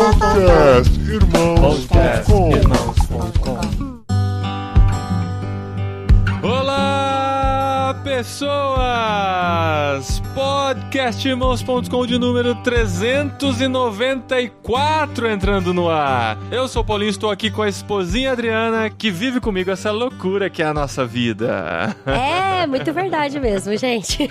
Podcastirmãos.com. Olá, pessoas! Podcastirmãos.com de número 394 entrando no ar. Eu sou o Paulinho, estou aqui com a esposinha Adriana, que vive comigo essa loucura que é a nossa vida. É, muito verdade mesmo, gente.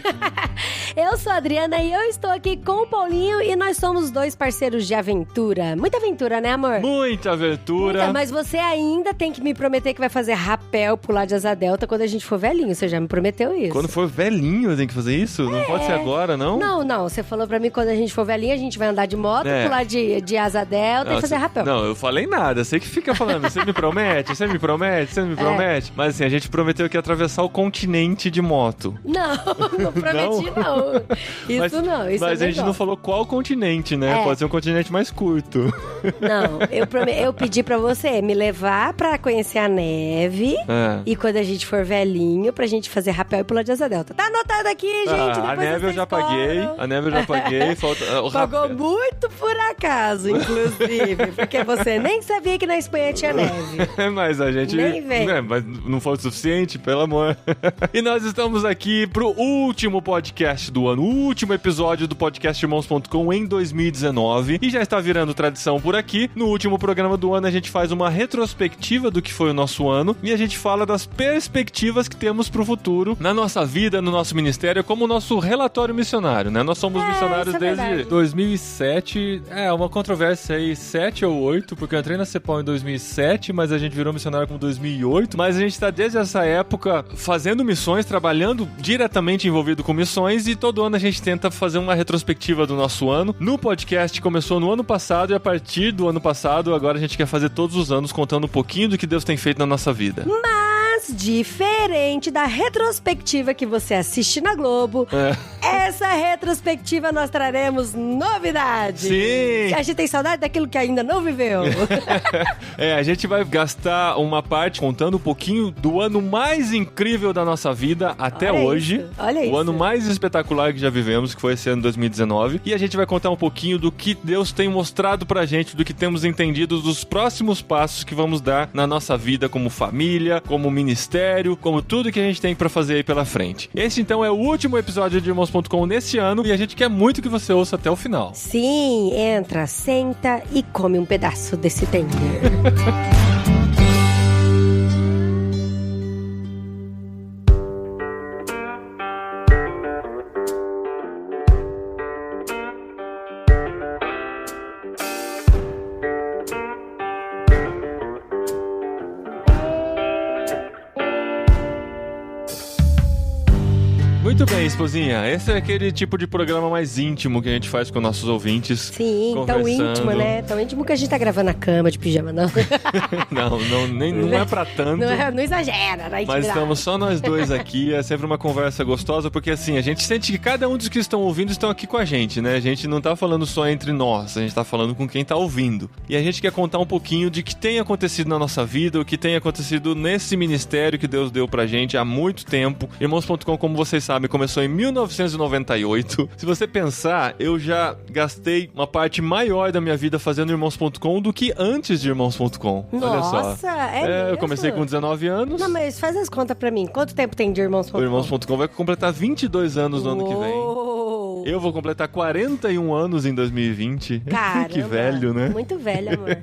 Eu sou a Adriana e eu estou aqui com o Paulinho e nós somos dois parceiros de aventura. Muita aventura, né, amor? Muita aventura. Muita, mas você ainda tem que me prometer que vai fazer rapel, pular de asa delta quando a gente for velhinho. Você já me prometeu isso. Quando for velhinho tem que fazer isso? Não pode ser agora, não? Não. Você falou pra mim que quando a gente for velhinho, a gente vai andar de moto, pular de asa delta e fazer rapel. Não, eu falei nada. Você que fica falando, você me promete. Mas assim, a gente prometeu que ia atravessar o continente de moto. Não prometi não. Isso mas a gente não falou qual continente, né? Pode ser um continente mais curto. Não, eu pedi pra você me levar pra conhecer a neve e quando a gente for velhinho, pra gente fazer rapel e pular de asa delta. Tá anotado aqui, gente. A neve eu já paguei. Pagou muito por acaso, inclusive. Porque você nem sabia que na Espanha tinha neve. Mas a gente... Nem veio. Mas não foi o suficiente, pelo amor. E nós estamos aqui pro último podcast do ano. O último episódio do Podcastirmãos.com em 2019. E já está virando tradição por aqui. No último programa do ano a gente faz uma retrospectiva do que foi o nosso ano. E a gente fala das perspectivas que temos pro futuro na nossa vida, no nosso ministério, como o nosso relatório missionário, né? Nós somos missionários desde 2007. Uma controvérsia aí, 7 ou 8, porque eu entrei na CEPOL em 2007, mas a gente virou missionário como 2008. Mas a gente está desde essa época fazendo missões, trabalhando diretamente envolvido com missões, e todo ano a gente tenta fazer uma retrospectiva do nosso ano. No podcast começou no ano passado, e a partir do ano passado, agora a gente quer fazer todos os anos, contando um pouquinho do que Deus tem feito na nossa vida. Mas, diferente da retrospectiva que você assiste na Globo, essa retrospectiva nós traremos novidades. Sim! A gente tem saudade daquilo que ainda não viveu. A gente vai gastar uma parte contando um pouquinho do ano mais incrível da nossa vida até hoje. Olha isso. O ano mais espetacular que já vivemos, que foi esse ano 2019. E a gente vai contar um pouquinho do que Deus tem mostrado pra gente, do que temos entendido, dos próximos passos que vamos dar na nossa vida como família, como ministério, como tudo que a gente tem pra fazer aí pela frente. Esse, então, é o último episódio de Irmãos.com nesse ano e a gente quer muito que você ouça até o final. Sim, entra, senta e come um pedaço desse tender. Muito bem, esposinha. Esse é aquele tipo de programa mais íntimo que a gente faz com nossos ouvintes. Sim, tão íntimo, né? Tão íntimo que a gente tá gravando na cama de pijama, não. não é pra tanto. Não exagera, né? Mas estamos só nós dois aqui. É sempre uma conversa gostosa, porque assim, a gente sente que cada um dos que estão ouvindo estão aqui com a gente, né? A gente não tá falando só entre nós, a gente tá falando com quem tá ouvindo. E a gente quer contar um pouquinho de que tem acontecido na nossa vida, o que tem acontecido nesse ministério que Deus deu pra gente há muito tempo. Irmãos.com, como vocês sabem, começou em 1998. Se você pensar, eu já gastei uma parte maior da minha vida fazendo Irmãos.com do que antes de Irmãos.com. Olha só. Nossa, é mesmo? Eu comecei com 19 anos. Não, mas faz as contas pra mim. Quanto tempo tem de Irmãos.com? O Irmãos.com vai completar 22 anos no ano que vem. Eu vou completar 41 anos em 2020. Caramba, que velho, né? Muito velho, amor.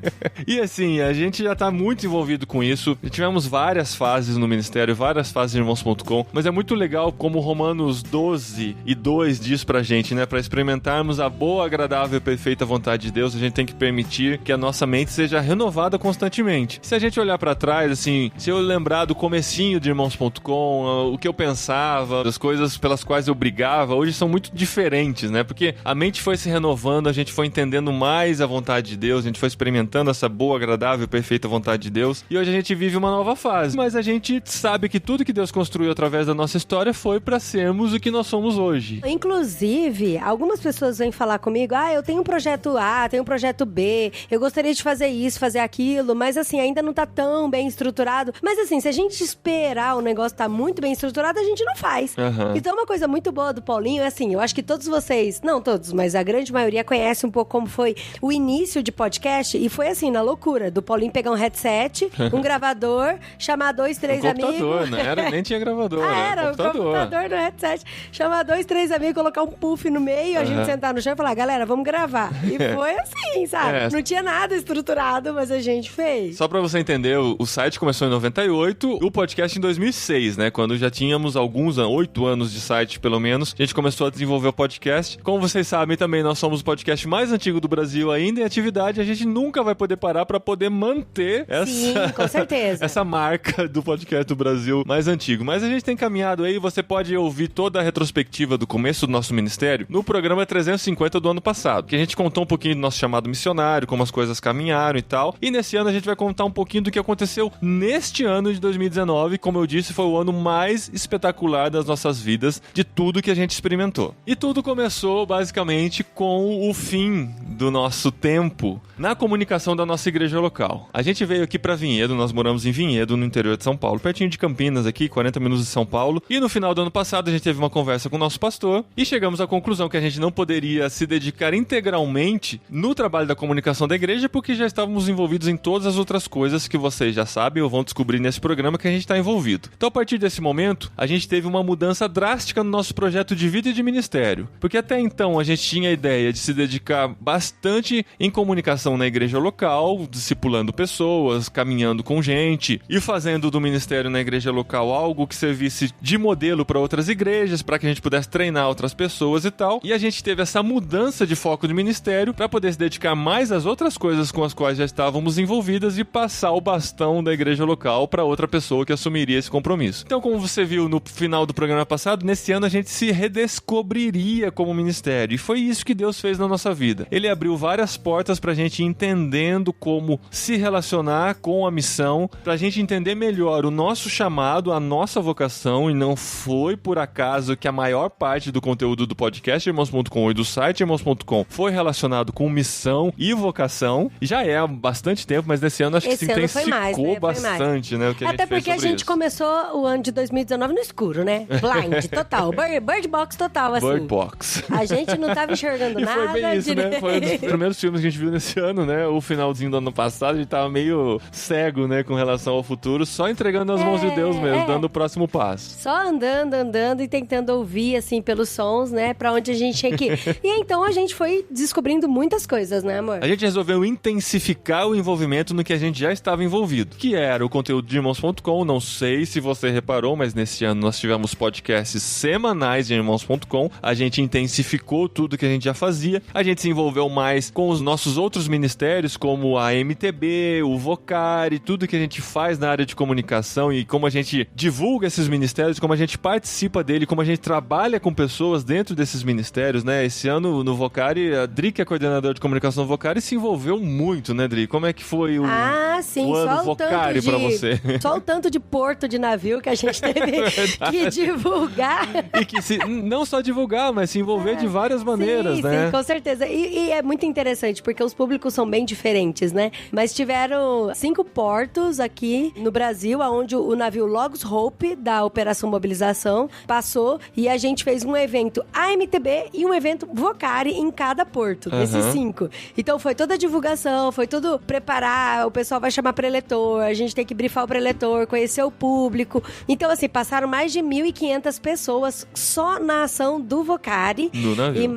E assim, a gente já tá muito envolvido com isso. Tivemos várias fases no ministério, várias fases de Irmãos.com, mas é muito legal como Romanos 12:2 diz pra gente, né? Pra experimentarmos a boa, agradável e perfeita vontade de Deus, a gente tem que permitir que a nossa mente seja renovada constantemente. Se a gente olhar pra trás, assim, se eu lembrar do comecinho de Irmãos.com, o que eu pensava, das coisas pelas quais eu brigava, hoje são muito diferentes, né? Porque a mente foi se renovando, a gente foi entendendo mais a vontade de Deus, a gente foi experimentando essa boa, agradável e perfeita vontade de Deus, e hoje a gente vive uma nova fase. Mas a gente sabe que tudo que Deus construiu através da nossa história foi pra sermos o que nós somos hoje. Inclusive, algumas pessoas vêm falar comigo, eu tenho um projeto A, tenho um projeto B, eu gostaria de fazer isso, fazer aquilo, mas assim, ainda não tá tão bem estruturado. Mas assim, se a gente esperar o negócio tá muito bem estruturado, a gente não faz. Então uma coisa muito boa do Paulinho é assim, eu acho que todo todos vocês, não todos, mas a grande maioria conhece um pouco como foi o início de podcast, e foi assim, na loucura, do Paulinho pegar um headset, um gravador, chamar 2, 3 amigos. Computador, não era, nem tinha gravador. Era um computador no headset. Chamar 2, 3 amigos, colocar um puff no meio, a gente sentar no chão e falar, galera, vamos gravar. E foi assim, sabe? Não tinha nada estruturado, mas a gente fez. Só pra você entender, o site começou em 98, o podcast em 2006, né? Quando já tínhamos 8 anos de site, pelo menos, a gente começou a desenvolver o podcast. Como vocês sabem também, nós somos o podcast mais antigo do Brasil ainda em atividade. A gente nunca vai poder parar pra poder manter Sim, com certeza. essa marca do podcast do Brasil mais antigo. Mas a gente tem caminhado aí, você pode ouvir toda a retrospectiva do começo do nosso ministério no programa 350 do ano passado, que a gente contou um pouquinho do nosso chamado missionário, como as coisas caminharam e tal. E nesse ano a gente vai contar um pouquinho do que aconteceu neste ano de 2019. Como eu disse, foi o ano mais espetacular das nossas vidas, de tudo que a gente experimentou. E tudo começou basicamente com o fim do nosso tempo na comunicação da nossa igreja local. A gente veio aqui pra Vinhedo, nós moramos em Vinhedo, no interior de São Paulo, pertinho de Campinas aqui, 40 minutos de São Paulo. E no final do ano passado a gente teve uma conversa com o nosso pastor e chegamos à conclusão que a gente não poderia se dedicar integralmente no trabalho da comunicação da igreja, porque já estávamos envolvidos em todas as outras coisas que vocês já sabem ou vão descobrir nesse programa que a gente está envolvido. Então, a partir desse momento, a gente teve uma mudança drástica no nosso projeto de vida e de ministério. Porque até então a gente tinha a ideia de se dedicar bastante em comunicação na igreja local, discipulando pessoas, caminhando com gente e fazendo do ministério na igreja local algo que servisse de modelo para outras igrejas, para que a gente pudesse treinar outras pessoas e tal. E a gente teve essa mudança de foco de ministério para poder se dedicar mais às outras coisas com as quais já estávamos envolvidas e passar o bastão da igreja local para outra pessoa que assumiria esse compromisso. Então, como você viu no final do programa passado, nesse ano a gente se redescobriria como ministério. E foi isso que Deus fez na nossa vida. Ele abriu várias portas pra gente ir entendendo como se relacionar com a missão, pra gente entender melhor o nosso chamado, a nossa vocação, e não foi por acaso que a maior parte do conteúdo do podcast Irmãos.com e do site Irmãos.com foi relacionado com missão e vocação. Já é há bastante tempo, mas nesse ano acho que se intensificou bastante, né? O que a gente Até porque a gente começou o ano de 2019 no escuro, né? Blind, total. Bird Box total, assim. Bird Box. A gente não tava enxergando nada. E foi bem isso, né? Foi um dos primeiros filmes que a gente viu nesse ano, né? O finalzinho do ano passado, a gente tava meio cego, né? Com relação ao futuro, só entregando nas mãos de Deus mesmo, dando o próximo passo. Só andando e tentando ouvir, assim, pelos sons, né? Pra onde a gente tinha que ir. E então a gente foi descobrindo muitas coisas, né, amor? A gente resolveu intensificar o envolvimento no que a gente já estava envolvido, que era o conteúdo de Irmãos.com. Não sei se você reparou, mas nesse ano nós tivemos podcasts semanais de Irmãos.com. A gente intensificou tudo que a gente já fazia. A gente se envolveu mais com os nossos outros ministérios, como a MTB, o Vocari, tudo que a gente faz na área de comunicação e como a gente divulga esses ministérios, como a gente participa dele, como a gente trabalha com pessoas dentro desses ministérios, né? Esse ano no Vocari, a Dri, que é coordenadora de comunicação do Vocari, se envolveu muito, né, Dri? Como é que foi o ano Vocari pra você? Só o tanto de porto de navio que a gente teve que divulgar. E que não só divulgar, mas se envolver de várias maneiras, né? Sim, com certeza. E é muito interessante, porque os públicos são bem diferentes, né? Mas tiveram 5 portos aqui no Brasil, onde o navio Logos Hope, da Operação Mobilização, passou, e a gente fez um evento AMTB e um evento Vocari em cada porto, desses 5. Então foi toda a divulgação, foi tudo preparar, o pessoal vai chamar preletor, a gente tem que brifar o preletor, conhecer o público. Então, assim, passaram mais de 1.500 pessoas só na ação do Vocari. No navio. E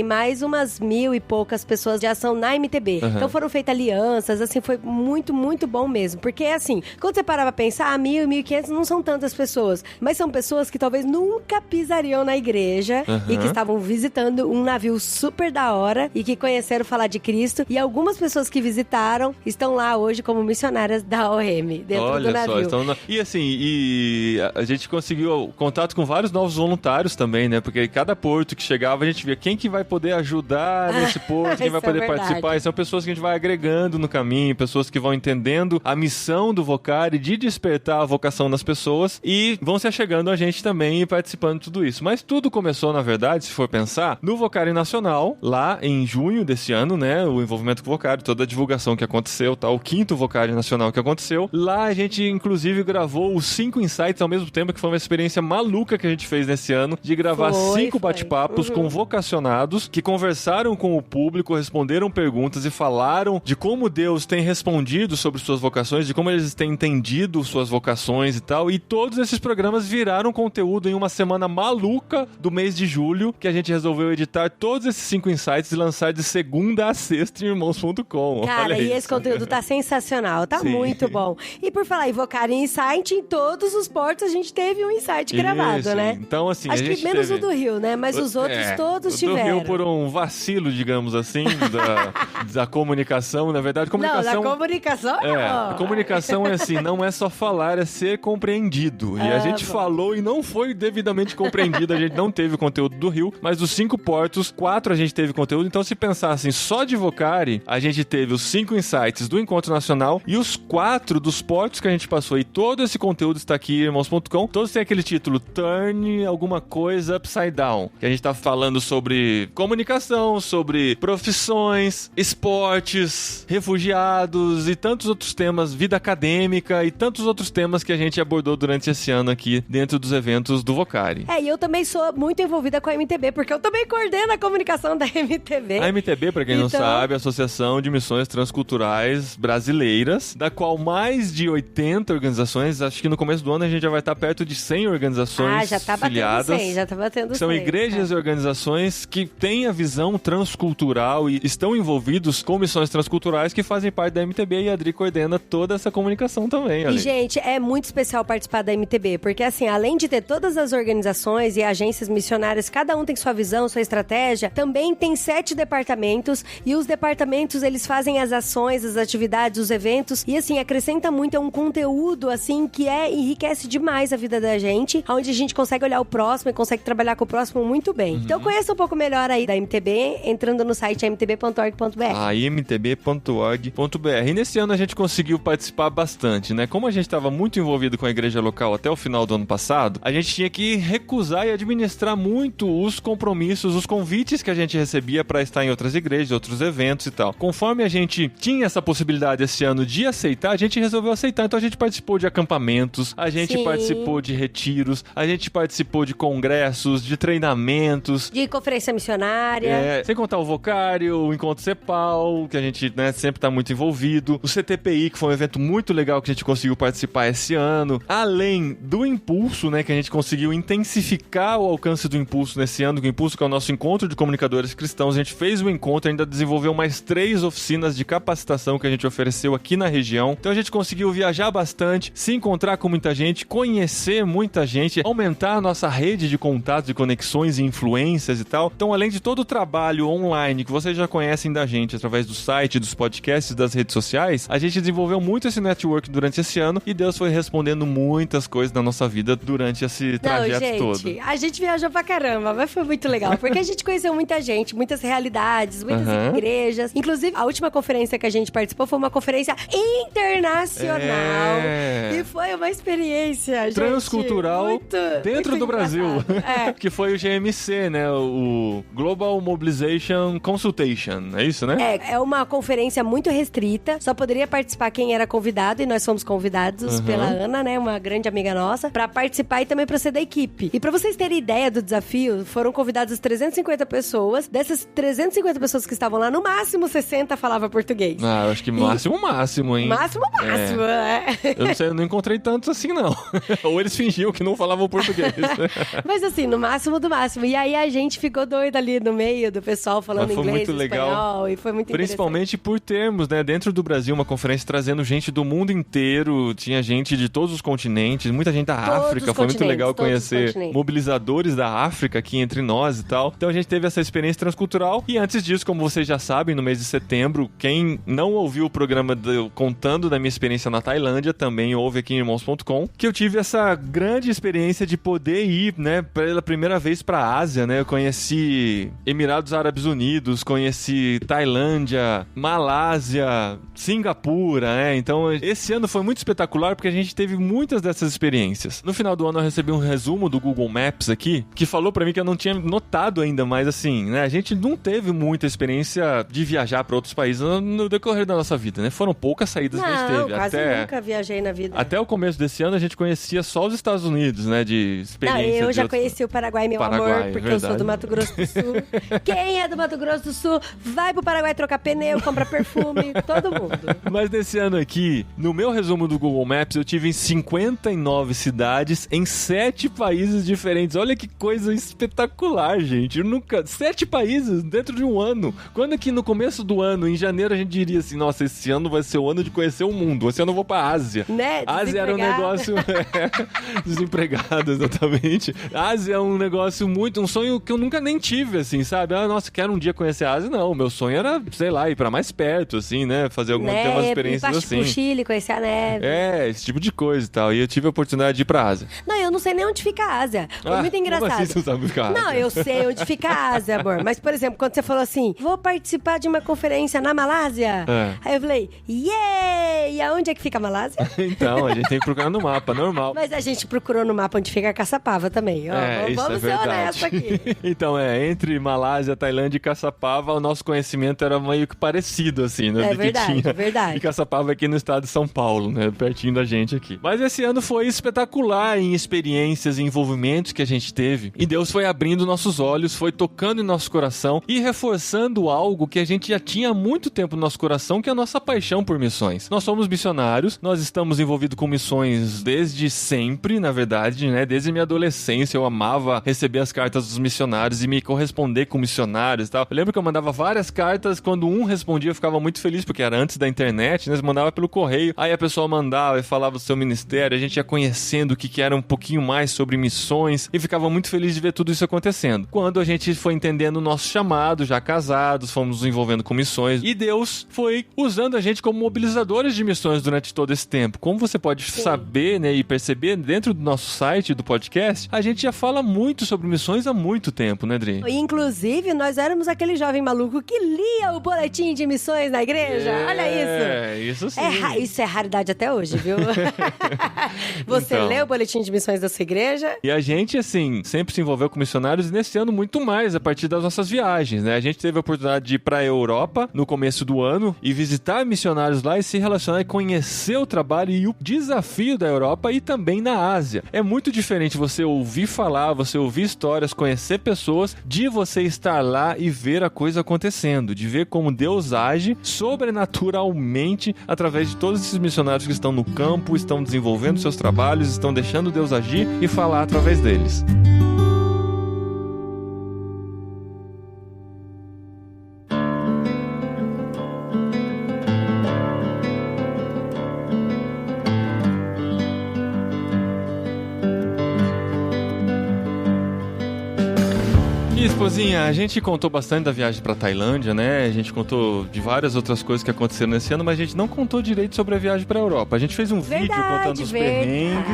mais umas 1.000 e poucas pessoas de ação na MTB. Então foram feitas alianças, assim, foi muito, muito bom mesmo. Porque, assim, quando você parava pra pensar, 1.000 e 1.500 não são tantas pessoas, mas são pessoas que talvez nunca pisariam na igreja e que estavam visitando um navio super da hora e que conheceram falar de Cristo. E algumas pessoas que visitaram estão lá hoje como missionárias da OM, dentro do navio. Olha só, e assim, a gente conseguiu contato com vários novos voluntários também, né? Porque cada porto que chegava, a gente via quem que vai poder ajudar nesse porto, quem vai poder participar. E são pessoas que a gente vai agregando no caminho, pessoas que vão entendendo a missão do Vocari de despertar a vocação nas pessoas e vão se achegando a gente também e participando de tudo isso. Mas tudo começou, na verdade, se for pensar, no Vocari Nacional, lá em junho desse ano, né? O envolvimento com o Vocari, toda a divulgação que aconteceu, tá? O 5º Vocari Nacional que aconteceu. Lá a gente, inclusive, gravou os 5 insights ao mesmo tempo, que foi uma experiência maluca que a gente fez nesse ano, de gravar 5 bate-papos com vocacionados que conversaram com o público, responderam perguntas e falaram de como Deus tem respondido sobre suas vocações, de como eles têm entendido suas vocações e tal. E todos esses programas viraram conteúdo em uma semana maluca do mês de julho, que a gente resolveu editar todos esses 5 insights e lançar de segunda a sexta em irmãos.com. Cara, e esse conteúdo tá sensacional, tá muito bom. E por falar em Vocari Insight, em todos os portos a gente teve um insight gravado, né? Então, assim, acho que menos o do Rio, né? Mas os outros todos tiveram. Do Rio por um vacilo, digamos assim, da comunicação. Na verdade, comunicação... Não, da comunicação a comunicação é assim, não é só falar, é ser compreendido. E a gente falou e não foi devidamente compreendido. A gente não teve conteúdo do Rio, mas dos 5 portos, 4 a gente teve conteúdo. Então, se pensar assim, só de Vocari, a gente teve os 5 insights do Encontro Nacional e os 4 dos portos que a gente passou. E todo esse conteúdo está aqui em irmãos.com. Todos têm aquele título, Turn alguma coisa upside down. Que a gente tá falando sobre comunicação, sobre profissões, esportes, refugiados e tantos outros temas, vida acadêmica e tantos outros temas que a gente abordou durante esse ano aqui dentro dos eventos do Vocari. E eu também sou muito envolvida com a MTB, porque eu também coordeno a comunicação da MTB. A MTB, pra quem não sabe, é a Associação de Missões Transculturais Brasileiras, da qual mais de 80 organizações, acho que no começo do ano a gente já vai estar perto de 100 organizações já tá filiadas. Batendo 100, já tá batendo 100. São igrejas e organizações que têm a visão transcultural e estão envolvidos com missões transculturais que fazem parte da MTB, e a Adri coordena toda essa comunicação também. E, gente, é muito especial participar da MTB, porque assim, além de ter todas as organizações e agências missionárias, cada um tem sua visão, sua estratégia, também tem 7 departamentos, e os departamentos, eles fazem as ações, as atividades, os eventos, e assim, acrescenta muito, é um conteúdo, assim, que enriquece demais a vida da gente, onde a gente consegue olhar o próximo e consegue trabalhar com o próximo muito bem. Então, conheça um pouco melhor aí da MTB, entrando no site mtb.org.br. mtb.org.br. E nesse ano a gente conseguiu participar bastante, né? Como a gente estava muito envolvido com a igreja local até o final do ano passado, a gente tinha que recusar e administrar muito os compromissos, os convites que a gente recebia para estar em outras igrejas, outros eventos e tal. Conforme a gente tinha essa possibilidade esse ano de aceitar, a gente resolveu aceitar. Então a gente participou de acampamentos, a gente participou de retiros, a gente participou de congressos, de treinamentos, de conferência missionária. Sem contar o Vocário, o Encontro Cepal, que a gente, né, sempre tá muito envolvido. O CTPI, que foi um evento muito legal que a gente conseguiu participar esse ano. Além do Impulso, né, que a gente conseguiu intensificar o alcance do Impulso nesse ano. O Impulso, que é o nosso encontro de comunicadores cristãos. A gente fez o encontro, ainda desenvolveu mais 3 oficinas de capacitação que a gente ofereceu aqui na região. Então a gente conseguiu viajar bastante, se encontrar com muita gente, conhecer muita gente, aumentar a nossa rede de contatos e conexões e influências e tal. Então, além de todo o trabalho online que vocês já conhecem da gente através do site, dos podcasts, das redes sociais, a gente desenvolveu muito esse network durante esse ano e Deus foi respondendo muitas coisas na nossa vida durante esse trajeto todo. A gente viajou pra caramba, mas foi muito legal, porque a gente conheceu muita gente, muitas realidades, muitas igrejas. Inclusive, a última conferência que a gente participou foi uma conferência internacional. E foi uma experiência, gente, transcultural muito, dentro do Brasil. Que foi o GMC, né? O Global Mobilization Consultation. É isso, né? É uma conferência muito restrita. Só poderia participar quem era convidado. E nós fomos convidados pela Ana, né? Uma grande amiga nossa. Pra participar e também pra ser da equipe. E pra vocês terem ideia do desafio, foram convidadas 350 pessoas. Dessas 350 pessoas que estavam lá, no máximo 60 falavam português. Eu acho que máximo, hein? Máximo, Eu não sei, eu não encontrei tantos assim, não. Ou eles fingiam que não falavam português. Mas assim, no máximo do máximo. E aí a gente ficou doida ali no meio do pessoal falando inglês, muito legal. Espanhol, e foi muito principalmente por termos, né, dentro do Brasil, uma conferência trazendo gente do mundo inteiro, tinha gente de todos os continentes, muita gente da África, foi muito legal conhecer mobilizadores da África aqui entre nós e tal. Então a gente teve essa experiência transcultural, e antes disso, como vocês já sabem, no mês de setembro, quem não ouviu o programa contando da minha experiência na Tailândia, também ouve aqui em irmãos.com, que eu tive essa grande experiência de poder ir, né, pela primeira vez pra Ásia, né, eu conheci Emirados Árabes Unidos, conheci Tailândia, Malásia, Singapura, né, então esse ano foi muito espetacular porque a gente teve muitas dessas experiências. No final do ano eu recebi um resumo do Google Maps aqui, que falou pra mim que eu não tinha notado ainda, mas assim, né, a gente não teve muita experiência de viajar pra outros países no decorrer da nossa vida, né, foram poucas saídas que a gente teve. Quase nunca viajei na vida. Até o começo desse ano a gente conhecia só os Estados Unidos, né, de experiência. Eu já conheci o Paraguai, meu amor. Paraguai, amor, porque eu sou do Mato Grosso do Sul. Quem é do Mato Grosso do Sul, vai pro Paraguai trocar pneu, compra perfume, todo mundo. Mas nesse ano aqui, no meu resumo do Google Maps, eu tive em 59 cidades em 7 países diferentes. Olha que coisa espetacular, gente. Eu nunca... 7 países dentro de um ano. Quando aqui no começo do ano, em janeiro, a gente diria assim, nossa, esse ano vai ser o ano de conhecer o mundo. Esse ano eu vou pra Ásia. Né? Ásia era um negócio... Desempregado, exatamente. Ásia é um negócio muito... Um sonho que eu nunca nem tive, assim, sabe? Ah, nossa, quero um dia conhecer a Ásia. Não, meu sonho era, sei lá, ir pra mais perto, assim, né? Fazer algumas ter umas experiências assim. Pro Chile, conhecer a neve. É, esse tipo de coisa e tal. E eu tive a oportunidade de ir pra Ásia. Não, eu não sei nem onde fica a Ásia. Foi muito engraçado. Como assim você não sabe ficar a Ásia? Não, eu sei onde fica a Ásia, amor. Mas, por exemplo, quando você falou assim, vou participar de uma conferência na Malásia. Aí eu falei, e aonde é que fica a Malásia? Então, a gente tem que procurar no mapa, normal. Mas a gente procurou no mapa onde fica a Caçapava também. Ó, vamos ser honestos aqui. Então, entre Malásia, Tailândia e Caçapava, o nosso conhecimento era meio que parecido, assim, né? É verdade, é verdade. E Caçapava aqui no estado de São Paulo, né? Pertinho da gente aqui. Mas esse ano foi espetacular em experiências e envolvimentos que a gente teve. E Deus foi abrindo nossos olhos, foi tocando em nosso coração e reforçando algo que a gente já tinha há muito tempo no nosso coração, que é a nossa paixão por missões. Nós somos missionários, nós estamos envolvidos com missões desde sempre, na verdade, né? Desde minha adolescência, eu amava receber as cartas dos missionários e me corresponder com missionários e tal. Eu lembro que eu mandava várias cartas, quando um respondia eu ficava muito feliz, porque era antes da internet, né? Você mandava pelo correio, aí a pessoa mandava e falava do seu ministério, a gente ia conhecendo o que era um pouquinho mais sobre missões e ficava muito feliz de ver tudo isso acontecendo. Quando a gente foi entendendo o nosso chamado, já casados, fomos nos envolvendo com missões e Deus foi usando a gente como mobilizadores de missões durante todo esse tempo. Como você pode saber, né, e perceber dentro do nosso site, do podcast, a gente já fala muito sobre missões há muito tempo, né, Dri? Inclusive, nós éramos aquele jovem maluco que lia o boletim de missões na igreja. Olha isso. Isso sim. Isso é raridade até hoje, viu? Você Então, lê o boletim de missões da sua igreja? E a gente, assim, sempre se envolveu com missionários e nesse ano muito mais a partir das nossas viagens, né? A gente teve a oportunidade de ir pra Europa no começo do ano e visitar missionários lá e se relacionar e conhecer o trabalho e o desafio da Europa e também na Ásia. É muito diferente você ouvir falar, você ouvir histórias, conhecer pessoas, de você estar lá e ver a coisa acontecendo, de ver como Deus age sobrenaturalmente através de todos esses missionários que estão no campo, estão desenvolvendo seus trabalhos, estão deixando Deus agir e falar através deles. Esposinha, a gente contou bastante da viagem pra Tailândia, né? A gente contou de várias outras coisas que aconteceram nesse ano, mas a gente não contou direito sobre a viagem pra Europa. A gente fez um vídeo contando os perrengues.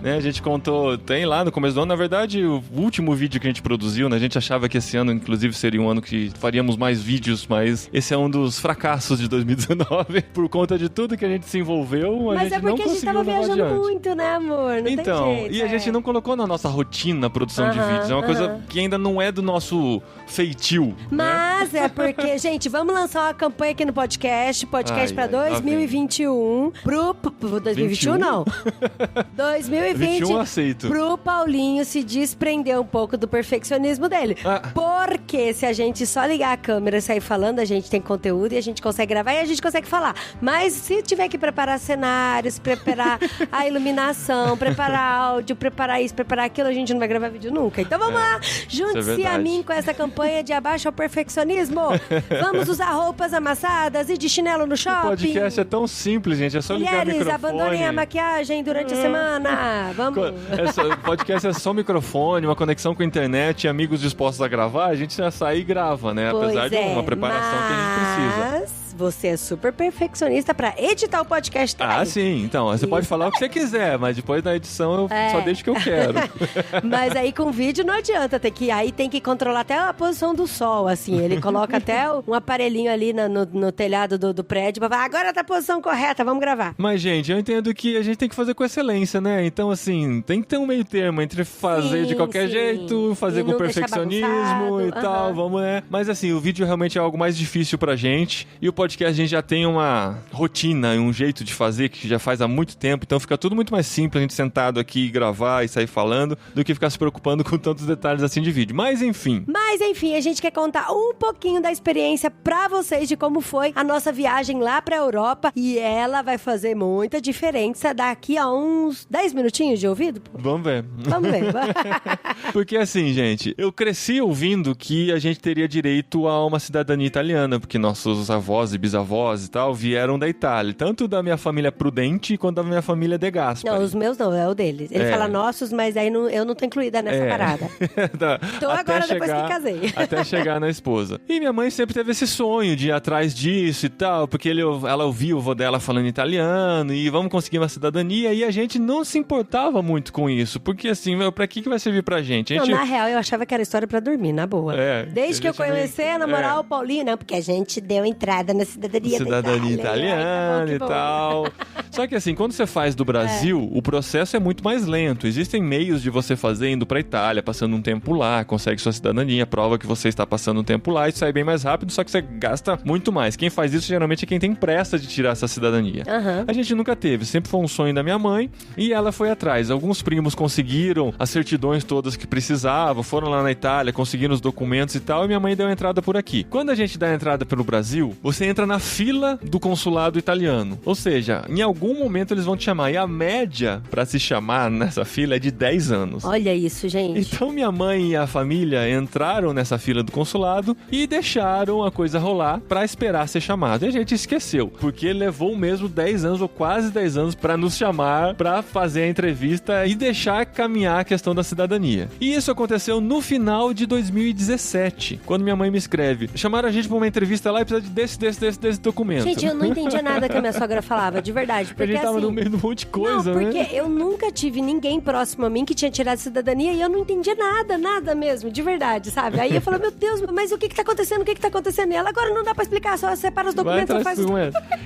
Né? A gente contou, tem lá no começo do ano, na verdade, o último vídeo que a gente produziu, né? A gente achava que esse ano, inclusive, seria um ano que faríamos mais vídeos, mas esse é um dos fracassos de 2019. Por conta de tudo que a gente se envolveu, a gente não conseguiu levar adiante. Mas é porque a gente tava viajando muito, né, amor? Não então, tem jeito, e a gente não colocou na nossa rotina a produção de vídeos. É uma coisa que ainda não é do nosso feitio. Mas é porque, gente, vamos lançar uma campanha aqui no podcast pra 2021. Pro 2021 não. 2020. 21 aceito. Pro Paulinho se desprender um pouco do perfeccionismo dele. Porque se a gente só ligar a câmera e sair falando, a gente tem conteúdo e a gente consegue gravar e a gente consegue falar. Mas se tiver que preparar cenários, preparar a iluminação, preparar áudio, preparar isso, preparar aquilo, a gente não vai gravar vídeo nunca. Então vamos lá, junte-se a mim com essa campanha de abaixo ao perfeccionismo. Vamos usar roupas amassadas e de chinelo no shopping. O podcast é tão simples, gente. É só ligar o microfone. Mulheres, abandonem a maquiagem durante a semana. Vamos. O podcast é só microfone, uma conexão com a internet e amigos dispostos a gravar. A gente já sai e grava, né? Apesar de uma preparação que a gente precisa. Você é super perfeccionista pra editar o podcast também. Sim. Então, você pode falar o que você quiser, mas depois da edição eu só deixo o que eu quero. Mas aí com vídeo não adianta, aí tem que controlar até a posição do sol, assim. Ele coloca até um aparelhinho ali no telhado do prédio pra falar, agora tá a posição correta, vamos gravar. Mas, gente, eu entendo que a gente tem que fazer com excelência, né? Então, assim, tem que ter um meio termo entre fazer de qualquer jeito, fazer com perfeccionismo e tal, vamos, né? Mas, assim, o vídeo realmente é algo mais difícil pra gente e o podcast podcast a gente já tem uma rotina e um jeito de fazer que já faz há muito tempo, então fica tudo muito mais simples a gente sentado aqui e gravar e sair falando do que ficar se preocupando com tantos detalhes assim de vídeo. Mas enfim, a gente quer contar um pouquinho da experiência pra vocês de como foi a nossa viagem lá pra Europa e ela vai fazer muita diferença daqui a uns 10 minutinhos de ouvido. Pô. Vamos ver. Vamos ver. Porque assim, gente, eu cresci ouvindo que a gente teria direito a uma cidadania italiana, porque nossos avós e bisavós e tal vieram da Itália, tanto da minha família Prudente quanto da minha família De Gasperi. Não, os meus não, é o deles. Ele fala nossos, mas aí eu não tô incluída nessa parada. Tô agora depois que casei. Até chegar na esposa. E minha mãe sempre teve esse sonho de ir atrás disso e tal, porque ela ouvia o vô dela falando italiano e vamos conseguir uma cidadania, e a gente não se importava muito com isso, porque assim, pra que vai servir pra gente? Não, na real, eu achava que era história pra dormir, na boa. Desde que eu comecei a namorar o Paulinho, não, porque a gente deu entrada na cidadania italiana e tal. Só que assim, quando você faz do Brasil, o processo é muito mais lento. Existem meios de você fazer indo pra Itália, passando um tempo lá, consegue sua cidadania, prova que você está passando um tempo lá e sai bem mais rápido, só que você gasta muito mais. Quem faz isso geralmente é quem tem pressa de tirar essa cidadania. A gente nunca teve, sempre foi um sonho da minha mãe e ela foi atrás. Alguns primos conseguiram as certidões todas que precisavam, foram lá na Itália, conseguiram os documentos e tal, e minha mãe deu a entrada por aqui. Quando a gente dá a entrada pelo Brasil, você entra na fila do consulado italiano. Ou seja, em algum momento eles vão te chamar. E a média pra se chamar nessa fila é de 10 anos. Olha isso, gente. Então minha mãe e a família entraram nessa fila do consulado e deixaram a coisa rolar pra esperar ser chamado. E a gente esqueceu, porque levou mesmo 10 anos ou quase 10 anos pra nos chamar, pra fazer a entrevista e deixar caminhar a questão da cidadania. E isso aconteceu no final de 2017, quando minha mãe me escreve: chamaram a gente pra uma entrevista lá e precisa desse documento. Gente, eu não entendia nada que a minha sogra falava, de verdade. Porque, a gente tava assim, no meio de um monte de coisa, não, porque eu nunca tive ninguém próximo a mim que tinha tirado cidadania e eu não entendia nada mesmo, de verdade, sabe? Aí eu falei, meu Deus, mas o que tá acontecendo? O que tá acontecendo? E ela, agora não dá pra explicar, só separa os documentos, só faz...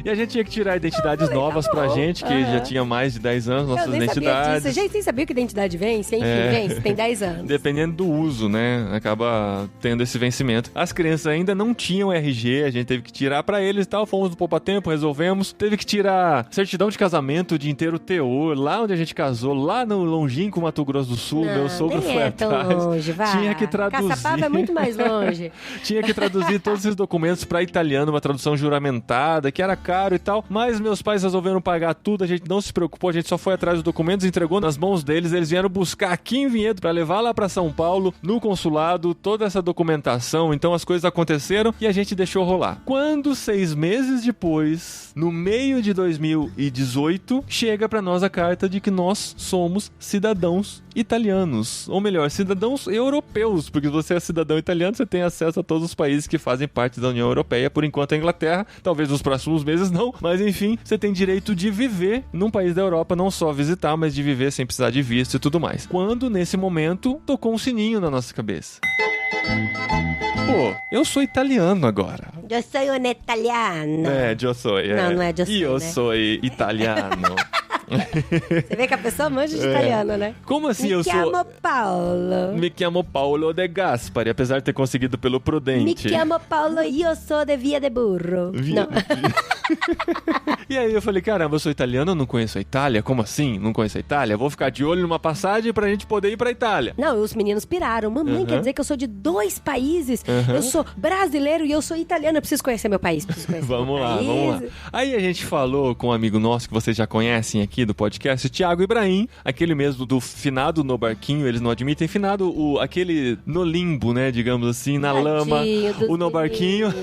E a gente tinha que tirar identidades novas pra gente, que já tinha mais de 10 anos, nossas identidades. Gente, nem sabia que identidade vence, enfim, vence, tem 10 anos. Dependendo do uso, né? Acaba tendo esse vencimento. As crianças ainda não tinham RG, a gente teve que tirar pra eles e tal, fomos no poupa-tempo, resolvemos. Teve que tirar certidão de casamento de inteiro teor, lá onde a gente casou, lá no longínquo Mato Grosso do Sul, meu sogro foi atrás. Longe, vai. Tinha que traduzir. Caçapava é muito mais longe. Tinha que traduzir todos esses documentos pra italiano, uma tradução juramentada, que era caro e tal, mas meus pais resolveram pagar tudo, a gente não se preocupou, a gente só foi atrás dos documentos, entregou nas mãos deles, eles vieram buscar aqui em Vinhedo pra levar lá pra São Paulo, no consulado, toda essa documentação, então as coisas aconteceram e a gente deixou rolar. Quando 6 meses depois, no meio de 2018, chega pra nós a carta de que nós somos cidadãos italianos, ou melhor, cidadãos europeus, porque se você é cidadão italiano, você tem acesso a todos os países que fazem parte da União Europeia, por enquanto a Inglaterra, talvez nos próximos meses não, mas enfim, você tem direito de viver num país da Europa, não só visitar, mas de viver sem precisar de visto e tudo mais. Quando, nesse momento, tocou um sininho na nossa cabeça. Pô, eu sou italiano agora. Eu sou un italiano. Eu sou. Não é eu sou, eu né? sou italiano. Você vê que a pessoa manja de italiano, né? Como assim Me chiamo Paolo. Me chiamo Paolo De Gasperi, apesar de ter conseguido pelo Prudente. Me chiamo Paolo, io sou de Via de Burro. Não. E aí eu falei, caramba, eu sou italiano, eu não conheço a Itália? Como assim? Não conheço a Itália? Vou ficar de olho numa passagem pra gente poder ir pra Itália. Não, os meninos piraram. Mamãe, quer dizer que eu sou de 2 países? Eu sou brasileiro e eu sou italiano. Eu preciso conhecer meu país. Vamos lá. Aí a gente falou com um amigo nosso que vocês já conhecem aqui do podcast, o Thiago Ibrahim, aquele mesmo do finado no barquinho, eles não admitem finado, aquele no limbo, né, digamos assim, na lama, o no barquinho.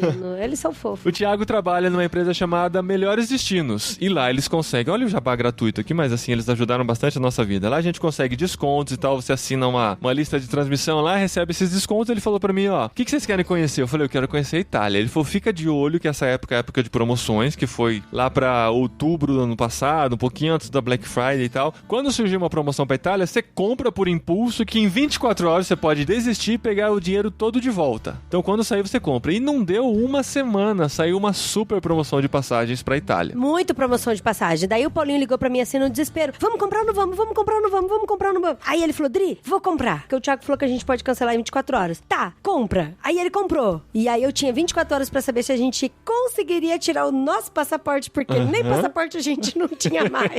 Eles são fofos. O Thiago trabalha numa empresa chamada Melhores Destinos, e lá eles conseguem, olha o jabá gratuito aqui, mas assim, eles ajudaram bastante a nossa vida. Lá a gente consegue descontos e tal, você assina uma lista de transmissão lá, recebe esses descontos. Ele falou pra mim, ó, o que vocês querem conhecer? Eu falei, eu quero conhecer a Itália. Ele falou, fica de olho que essa época é a época de promoções, que foi lá pra outubro do ano passado, um pouquinho antes da Black Friday e tal. Quando surgir uma promoção pra Itália, você compra por impulso, que em 24 horas você pode desistir e pegar o dinheiro todo de volta. Então quando sair você compra. E não deu uma semana, saiu uma super promoção de passagens pra Itália. Muito promoção de passagem. Daí o Paulinho ligou pra mim assim no desespero. Vamos comprar ou não vamos? Vamos comprar ou não vamos? Vamos comprar ou não vamos? Aí ele falou, Dri, vou comprar. Porque o Thiago falou que a gente pode cancelar em 24 horas. Tá, compra. Aí ele comprou. E aí eu tinha 24 horas pra saber se a gente conseguiria tirar o nosso passaporte, porque nem passaporte a gente não tinha mais.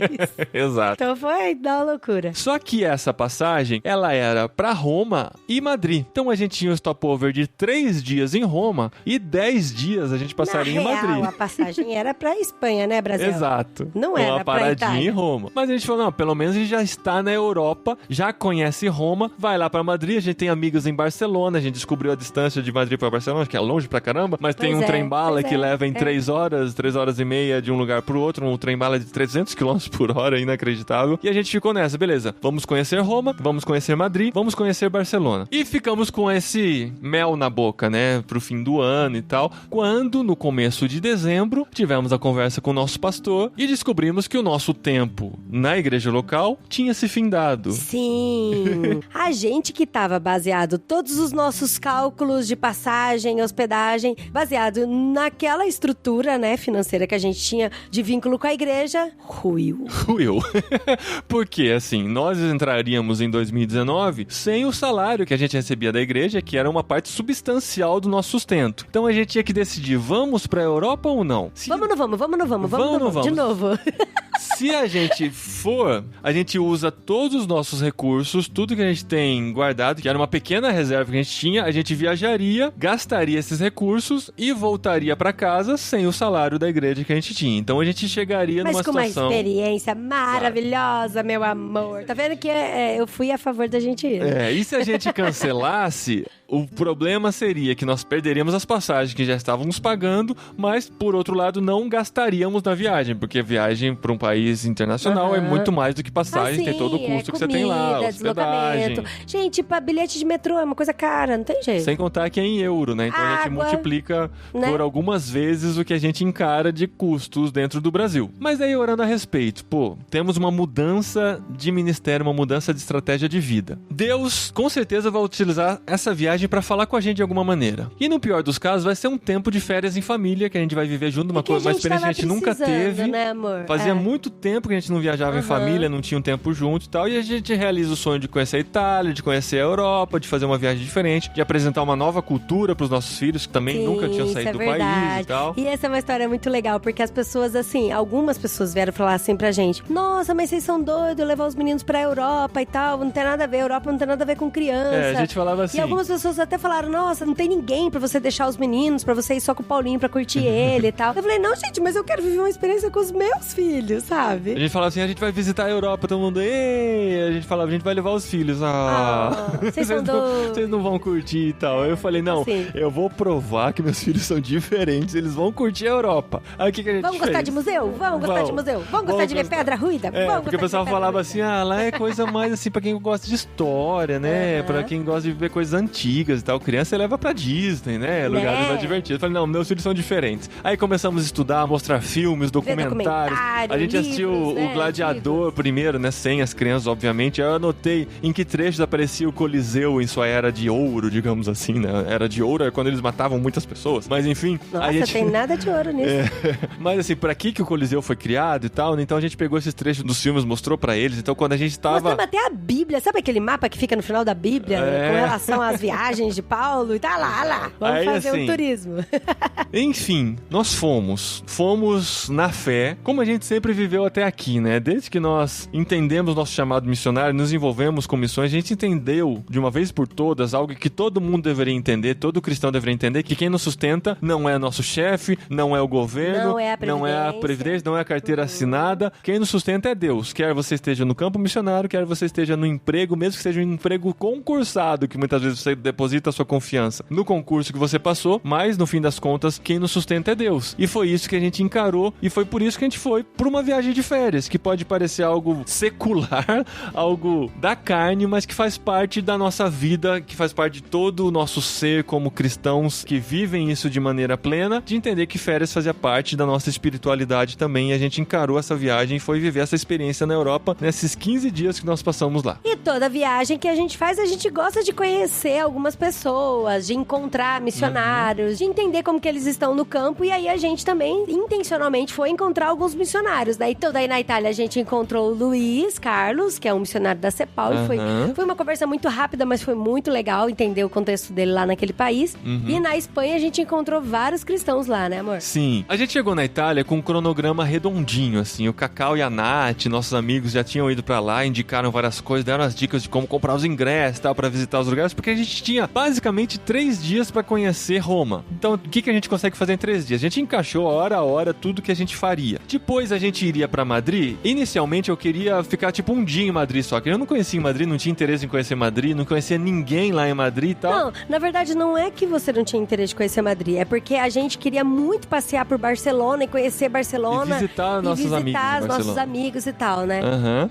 Exato. Então foi da loucura. Só que essa passagem, ela era pra Roma e Madrid. Então a gente tinha um stopover de 3 dias em Roma e 10 dias a gente passaria em Madrid. A passagem era pra Espanha, né, Brasil? Exato. Não era uma pra paradinha Itália. em Roma. Mas a gente falou, não, pelo menos a gente já está na Europa, já conhece Roma, vai lá pra Madrid, a gente tem amigos em Barcelona, a gente descobriu a distância de Madrid pra Barcelona, que é longe pra caramba, mas tem um trem-bala que leva em 3 horas e meia de um lugar pro outro, um trem-bala de 300 km por hora, inacreditável. E a gente ficou nessa, beleza, vamos conhecer Roma, vamos conhecer Madrid, vamos conhecer Barcelona. E ficamos com esse mel na boca, né, pro fim do ano e tal, quando no começo de dezembro tivemos a conversa com o nosso pastor e descobrimos que o nosso tempo na igreja local tinha se findado. Sim. A gente que tava baseado todos os nossos cálculos de passagem, hospedagem, baseado naquela estrutura, né, financeira que a gente tinha de vínculo com a igreja, ruiu. Porque, assim, nós entraríamos em 2019 sem o salário que a gente recebia da igreja, que era uma parte substancial do nosso sustento. Então a gente tinha que decidir, vamos pra Europa ou não? Vamos ou não vamos? De novo. Se a gente for, a gente usa todos os nossos recursos, tudo que a gente tem guardado, que era uma pequena reserva que a gente tinha, a gente viajaria, gastaria esses recursos e voltaria pra casa sem o salário da igreja que a gente tinha. Então a gente chegaria numa situação... Mas com uma experiência maravilhosa, meu amor. Tá vendo que eu fui a favor da gente ir. E se a gente cancelasse... O problema seria que nós perderíamos as passagens que já estávamos pagando, mas, por outro lado, não gastaríamos na viagem, porque viagem para um país internacional é muito mais do que passagem, tem todo o custo que você tem lá, hospedagem. Gente, bilhete de metrô é uma coisa cara, não tem jeito. Sem contar que é em euro, né? Então a gente multiplica por algumas vezes o que a gente encara de custos dentro do Brasil. Mas aí, orando a respeito, temos uma mudança de ministério, uma mudança de estratégia de vida. Deus, com certeza, vai utilizar essa viagem pra falar com a gente de alguma maneira. E no pior dos casos, vai ser um tempo de férias em família, que a gente vai viver junto, uma experiência que a gente nunca teve. Né, amor? Fazia muito tempo que a gente não viajava em família, não tinha um tempo junto e tal, e a gente realiza o sonho de conhecer a Itália, de conhecer a Europa, de fazer uma viagem diferente, de apresentar uma nova cultura pros nossos filhos, que também nunca tinham saído do país e tal. E essa é uma história muito legal, porque as pessoas, assim, algumas pessoas vieram falar assim pra gente, nossa, mas vocês são doidos, levar os meninos pra Europa e tal, não tem nada a ver, Europa não tem nada a ver com criança. A gente falava assim. E algumas pessoas até falaram, nossa, não tem ninguém pra você deixar os meninos, pra você ir só com o Paulinho pra curtir ele e tal. Eu falei, não, gente, mas eu quero viver uma experiência com os meus filhos, sabe? A gente falava assim, a gente vai visitar a Europa, todo mundo, a gente falava, a gente vai levar os filhos. Vocês não vão curtir e tal. Eu falei, não, assim, eu vou provar que meus filhos são diferentes, eles vão curtir a Europa. Aí o que a gente fez? Gostar de museu? Vamos gostar de museu? Vamos gostar de ver pedra ruída? Porque o pessoal falava assim, lá é coisa mais assim pra quem gosta de história, né? Pra quem gosta de ver coisas antigas e tal. Criança leva pra Disney, né? Lugares mais divertidos. Eu falei, não, meus filhos são diferentes. Aí começamos a estudar, mostrar filmes, documentários. A gente assistiu o Gladiador primeiro, né? Sem as crianças, obviamente. Aí eu anotei em que trechos aparecia o Coliseu em sua era de ouro, digamos assim, né? Era de ouro é quando eles matavam muitas pessoas. Mas enfim... Nossa, tem nada de ouro nisso. Mas assim, pra que o Coliseu foi criado e tal? Então a gente pegou esses trechos dos filmes, mostrou pra eles. Então quando a gente tava... Mostramos até a Bíblia. Sabe aquele mapa que fica no final da Bíblia? Com relação às viagens de Paulo e tá lá. Vamos fazer um turismo. Enfim, nós fomos na fé, como a gente sempre viveu até aqui, né? Desde que nós entendemos nosso chamado missionário, nos envolvemos com missões, a gente entendeu de uma vez por todas algo que todo mundo deveria entender, todo cristão deveria entender, que quem nos sustenta não é nosso chefe, não é o governo, não é a previdência, não é a carteira assinada. Quem nos sustenta é Deus. Quer você esteja no campo missionário, quer você esteja no emprego, mesmo que seja um emprego concursado, que muitas vezes você deposita a sua confiança no concurso que você passou, mas no fim das contas, quem nos sustenta é Deus. E foi isso que a gente encarou, e foi por isso que a gente foi para uma viagem de férias, que pode parecer algo secular, algo da carne, mas que faz parte da nossa vida, que faz parte de todo o nosso ser como cristãos que vivem isso de maneira plena, de entender que férias fazia parte da nossa espiritualidade também, e a gente encarou essa viagem e foi viver essa experiência na Europa nesses 15 dias que nós passamos lá. E toda viagem que a gente faz, a gente gosta de conhecer alguma algumas pessoas, de encontrar missionários, de entender como que eles estão no campo. E aí a gente também, intencionalmente, foi encontrar alguns missionários, né? Então, daí na Itália a gente encontrou o Luiz Carlos, que é um missionário da CEPAL. E foi uma conversa muito rápida, mas foi muito legal entender o contexto dele lá naquele país. E na Espanha a gente encontrou vários cristãos lá, né, amor? Sim. A gente chegou na Itália com um cronograma redondinho, assim. O Cacau e a Nath, nossos amigos, já tinham ido pra lá, indicaram várias coisas, deram as dicas de como comprar os ingressos e tal, pra visitar os lugares, porque a gente tinha basicamente 3 dias pra conhecer Roma. Então, o que a gente consegue fazer em 3 dias? A gente encaixou hora a hora tudo que a gente faria. Depois a gente iria pra Madrid. Inicialmente eu queria ficar tipo um dia em Madrid só, que eu não conhecia em Madrid, não tinha interesse em conhecer Madrid, não conhecia ninguém lá em Madrid e tal. Não, na verdade não é que você não tinha interesse de conhecer Madrid, é porque a gente queria muito passear por Barcelona e conhecer Barcelona. E visitar nossos amigos e tal, né?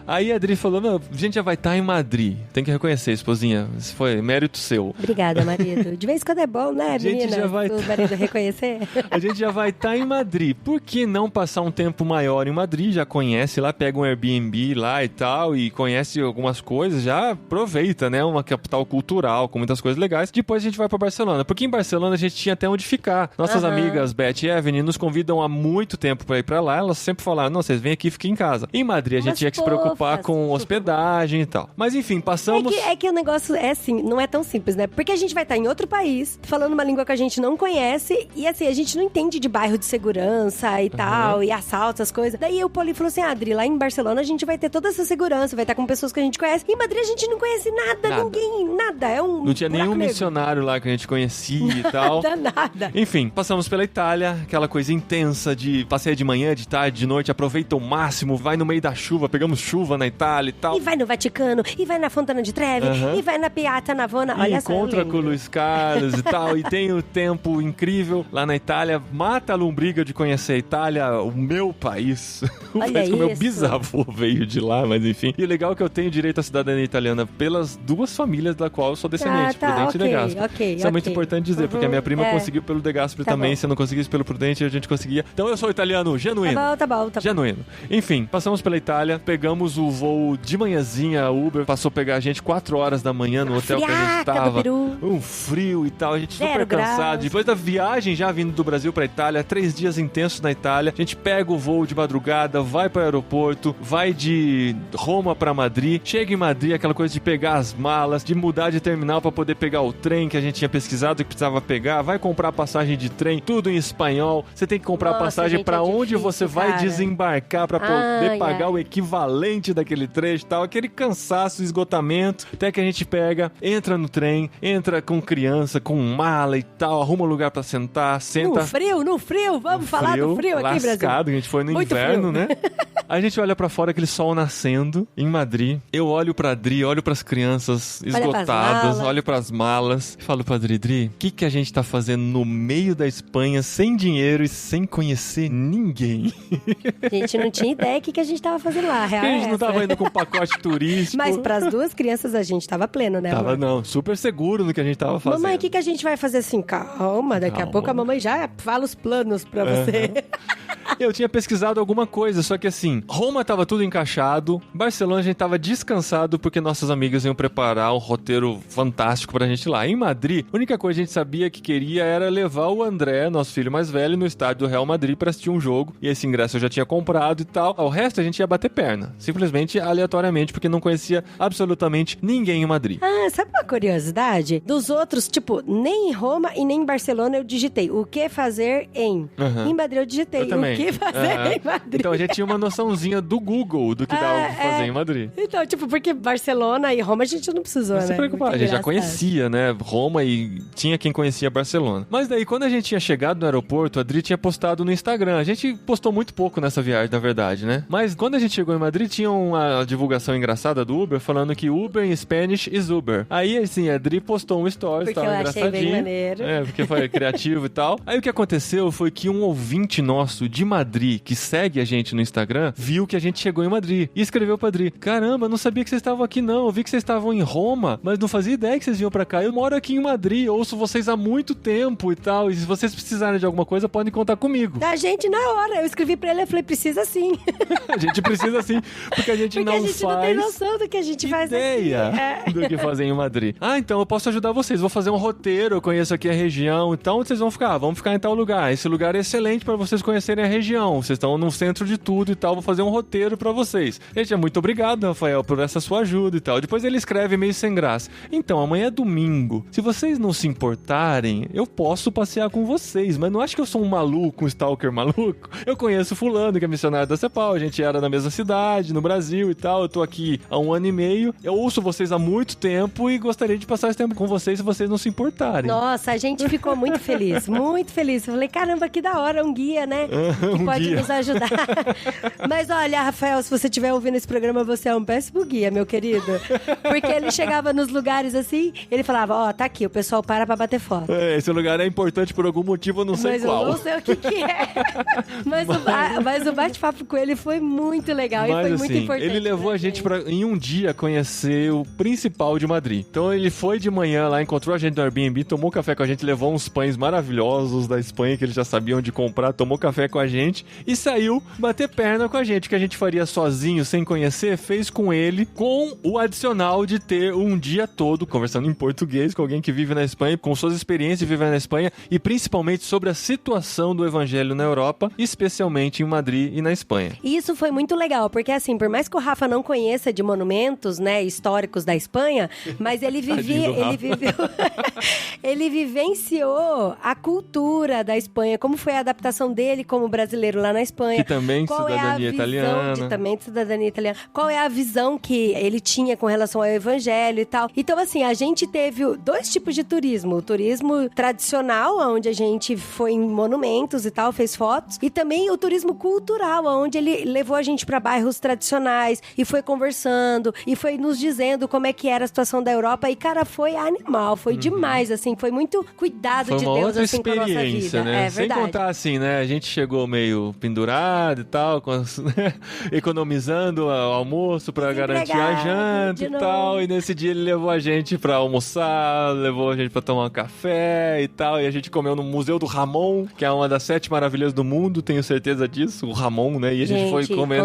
Aí a Adri falou, não, a gente já vai estar em Madrid. Tem que reconhecer, esposinha. Isso foi mérito seu. Obrigada, marido. De vez em quando é bom, né, menina? Já vai o marido reconhecer. A gente já vai estar em Madrid. Por que não passar um tempo maior em Madrid? Já conhece lá, pega um Airbnb lá e tal, e conhece algumas coisas, já aproveita, né? Uma capital cultural, com muitas coisas legais. Depois a gente vai pra Barcelona. Porque em Barcelona a gente tinha até onde ficar. Nossas amigas Beth e Evelyn nos convidam há muito tempo pra ir pra lá. Elas sempre falaram, não, vocês vêm aqui e fiquem em casa. Em Madrid a gente tinha que se preocupar com hospedagem e tal. Mas enfim, passamos... É que o negócio é assim, não é tão simples, né? Porque a gente vai estar em outro país, falando uma língua que a gente não conhece, e assim, a gente não entende de bairro de segurança e tal, e assaltos, as coisas. Daí o Poli falou assim, Adri, lá em Barcelona a gente vai ter toda essa segurança, vai estar com pessoas que a gente conhece. Em Madrid a gente não conhece nada. Ninguém, nada. É um não tinha nenhum missionário lá que a gente conhecia e tal. Nada. Enfim, passamos pela Itália, aquela coisa intensa de passeio de manhã, de tarde, de noite, aproveita o máximo, vai no meio da chuva, pegamos chuva na Itália e tal. E vai no Vaticano, e vai na Fontana de Trevi, e vai na Piazza Navona. Olha só, encontra com o Luiz Carlos e tal, e tem o tempo incrível lá na Itália, mata a lombriga de conhecer a Itália, o meu país. Olha isso. O meu bisavô veio de lá, mas enfim. E o legal é que eu tenho direito à cidadania italiana pelas 2 famílias da qual eu sou descendente, Prudente e De Gasperi. Isso é muito importante dizer, porque a minha prima conseguiu pelo De Gasperi também, se eu não conseguisse pelo Prudente, a gente conseguia. Então eu sou italiano genuíno. Tá bom. Genuíno. Enfim, passamos pela Itália, pegamos o voo de manhãzinha, a Uber passou a pegar a gente 4 horas da manhã no hotel que a gente tava. Um frio e tal, a gente super cansado. Depois da viagem já vindo do Brasil pra Itália, 3 dias intensos na Itália, a gente pega o voo de madrugada, vai pro aeroporto, vai de Roma pra Madrid, chega em Madrid, aquela coisa de pegar as malas, de mudar de terminal pra poder pegar o trem que a gente tinha pesquisado que precisava pegar, vai comprar passagem de trem, tudo em espanhol, você tem que comprar passagem pra onde você vai desembarcar pra poder pagar o equivalente daquele trecho e tal, aquele cansaço, esgotamento, até que a gente pega, entra no trem, entra com criança, com mala e tal, arruma um lugar pra sentar, senta... No frio, vamos falar do frio aqui, Brasil. Lascado, a gente foi no muito inverno, frio. Né? A gente olha pra fora, aquele sol nascendo em Madrid, eu olho pra Adri, olho pras crianças esgotadas, olho pras malas e falo pra Adri, o que a gente tá fazendo no meio da Espanha, sem dinheiro e sem conhecer ninguém? A gente não tinha ideia do que a gente tava fazendo lá, real. A gente não tava indo com um pacote turístico. Mas pras 2 crianças a gente tava pleno, né? Tava, não, super seguro no que a gente tava fazendo. Mamãe, o que a gente vai fazer assim? Calma, daqui a pouco a mamãe já fala os planos pra você. Eu tinha pesquisado alguma coisa, só que assim, Roma tava tudo encaixado, Barcelona a gente tava descansado porque nossas amigas iam preparar um roteiro fantástico pra gente ir lá. Em Madrid, a única coisa que a gente sabia que queria era levar o André, nosso filho mais velho, no estádio do Real Madrid pra assistir um jogo, e esse ingresso eu já tinha comprado e tal. O resto a gente ia bater perna, simplesmente aleatoriamente, porque não conhecia absolutamente ninguém em Madrid. Sabe uma curiosidade? Dos outros, tipo, nem em Roma e nem em Barcelona eu digitei o que fazer em. Em Madrid eu digitei o que fazer em Madrid. Então a gente tinha uma noçãozinha do Google do que dava pra fazer em Madrid. Então, tipo, porque Barcelona e Roma a gente não precisou, não né? Se preocupar. A gente já conhecia, né? Roma e tinha quem conhecia Barcelona. Mas daí, quando a gente tinha chegado no aeroporto, a Adri tinha postado no Instagram. A gente postou muito pouco nessa viagem, na verdade, né? Mas quando a gente chegou em Madrid, tinha uma divulgação engraçada do Uber, falando que Uber em Spanish is Uber. Aí, assim, a Adri postou um stories, tava engraçadinho. Bem maneiro. Porque foi criativo e tal. Aí o que aconteceu foi que um ouvinte nosso de Madrid Madrid, que segue a gente no Instagram, viu que a gente chegou em Madrid e escreveu pra Adri: caramba, não sabia que vocês estavam aqui não, eu vi que vocês estavam em Roma, mas não fazia ideia que vocês vinham pra cá. Eu moro aqui em Madrid, ouço vocês há muito tempo e tal, e se vocês precisarem de alguma coisa, podem contar comigo. A gente, na hora, eu escrevi pra ele, eu falei, precisa sim. A gente precisa sim, porque a gente não tem noção do que a gente faz aqui. Do que fazer em Madrid. Então eu posso ajudar vocês, vou fazer um roteiro, eu conheço aqui a região, então vocês vão ficar, vamos ficar em tal lugar. Esse lugar é excelente pra vocês conhecerem a região, vocês estão no centro de tudo e tal, vou fazer um roteiro pra vocês. Gente, muito obrigado, Rafael, por essa sua ajuda e tal. Depois ele escreve meio sem graça: então, amanhã é domingo, se vocês não se importarem, eu posso passear com vocês, mas não acho que eu sou um maluco, um stalker maluco. Eu conheço fulano, que é missionário da CEPAL, a gente era na mesma cidade, no Brasil e tal, eu tô aqui há 1 ano e meio, eu ouço vocês há muito tempo e gostaria de passar esse tempo com vocês se vocês não se importarem. Nossa, a gente ficou muito feliz, muito feliz. Eu falei, caramba, que da hora, um guia, né? Que pode nos ajudar. Mas olha, Rafael, se você estiver ouvindo esse programa, você é um péssimo guia, meu querido. Porque ele chegava nos lugares assim, ele falava, tá aqui, o pessoal para pra bater foto. Esse lugar é importante por algum motivo, eu não sei qual. Mas eu não sei o que é. Mas o bate-papo com ele foi muito legal e foi muito importante. Ele levou a gente pra, em um dia, conhecer o principal de Madrid. Então ele foi de manhã lá, encontrou a gente no Airbnb, tomou café com a gente, levou uns pães maravilhosos da Espanha que eles já sabiam onde comprar, tomou café com a gente e saiu bater perna com a gente. O que a gente faria sozinho, sem conhecer, fez com ele, com o adicional de ter um dia todo conversando em português com alguém que vive na Espanha, com suas experiências de viver na Espanha e principalmente sobre a situação do evangelho na Europa, especialmente em Madrid e na Espanha. E isso foi muito legal, porque assim, por mais que o Rafa não conheça de monumentos, né, históricos da Espanha, mas ele ele vivenciou a cultura da Espanha, como foi a adaptação dele como brasileiro lá na Espanha. Que também de cidadania italiana. Também de cidadania italiana. Qual é a visão que ele tinha com relação ao evangelho e tal. Então, assim, a gente teve 2 tipos de turismo. O turismo tradicional, onde a gente foi em monumentos e tal, fez fotos. E também o turismo cultural, onde ele levou a gente para bairros tradicionais e foi conversando e foi nos dizendo como é que era a situação da Europa. E, cara, foi animal, foi demais, assim. Foi muito cuidado de Deus, assim, com a nossa vida. Né? É sem verdade. contar, assim, né? A gente chegou meio pendurado e tal, economizando o almoço pra garantir a janta e tal. E nesse dia ele levou a gente pra almoçar, levou a gente pra tomar um café e tal. E a gente comeu no Museu do Ramon, que é uma das 7 maravilhas do mundo, tenho certeza disso, o Ramon, né? E a gente foi comer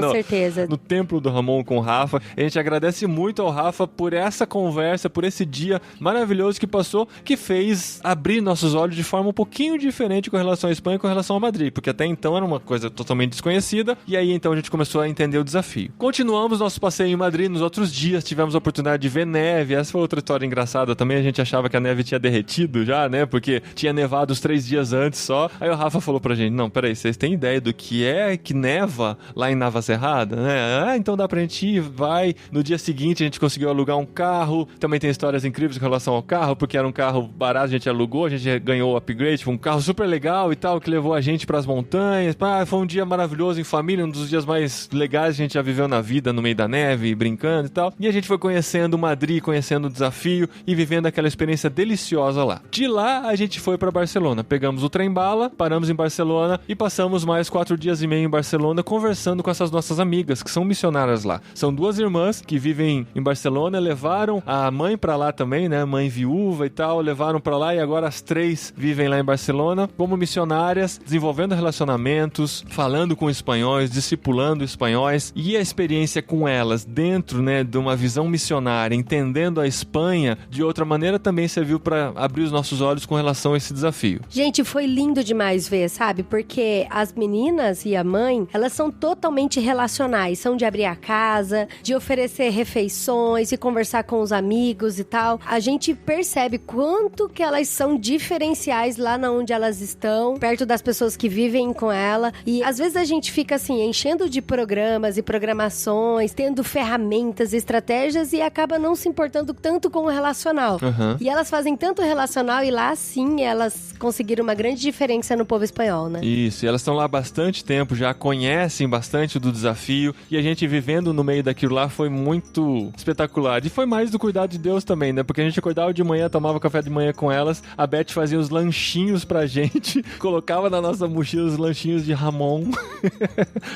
no Templo do Ramon com o Rafa. A gente agradece muito ao Rafa por essa conversa, por esse dia maravilhoso que passou, que fez abrir nossos olhos de forma um pouquinho diferente com relação à Espanha e com relação a Madrid, porque até então era uma coisa totalmente desconhecida, e aí então a gente começou a entender o desafio. Continuamos nosso passeio em Madrid, nos outros dias tivemos a oportunidade de ver neve. Essa foi outra história engraçada também, a gente achava que a neve tinha derretido já, né, porque tinha nevado os 3 dias antes só. Aí o Rafa falou pra gente, não, peraí, vocês têm ideia do que é que neva lá em Navacerrada, né? Então dá pra gente ir, vai. No dia seguinte a gente conseguiu alugar um carro, também tem histórias incríveis com relação ao carro, porque era um carro barato, a gente alugou, a gente ganhou o upgrade, foi um carro super legal e tal, que levou a gente pras montanhas. Foi um dia maravilhoso em família, um dos dias mais legais que a gente já viveu na vida, no meio da neve, brincando e tal. E a gente foi conhecendo Madrid, conhecendo o desafio e vivendo aquela experiência deliciosa lá. De lá, a gente foi pra Barcelona. Pegamos o trem-bala, paramos em Barcelona e passamos mais 4 dias e meio em Barcelona conversando com essas nossas amigas, que são missionárias lá. São 2 irmãs que vivem em Barcelona, levaram a mãe pra lá também, né? Mãe viúva e tal, levaram pra lá e agora as 3 vivem lá em Barcelona como missionárias, desenvolvendo relacionamentos, falando com espanhóis, discipulando espanhóis, e a experiência com elas dentro, né, de uma visão missionária, entendendo a Espanha de outra maneira, também serviu para abrir os nossos olhos com relação a esse desafio. Gente, foi lindo demais ver, sabe? Porque as meninas e a mãe, elas são totalmente relacionais, são de abrir a casa, de oferecer refeições e conversar com os amigos e tal. A gente percebe quanto que elas são diferenciais lá onde elas estão, perto das pessoas que vivem com ela. E às vezes a gente fica assim, enchendo de programas e programações, tendo ferramentas e estratégias e acaba não se importando tanto com o relacional. E elas fazem tanto relacional e lá sim elas conseguiram uma grande diferença no povo espanhol, né? Isso, e elas estão lá há bastante tempo, já conhecem bastante do desafio, e a gente vivendo no meio daquilo lá foi muito espetacular. E foi mais do cuidado de Deus também, né? Porque a gente acordava de manhã, tomava café de manhã com elas, a Beth fazia os lanchinhos pra gente, colocava na nossa mochila os lanchinhos de Ramon,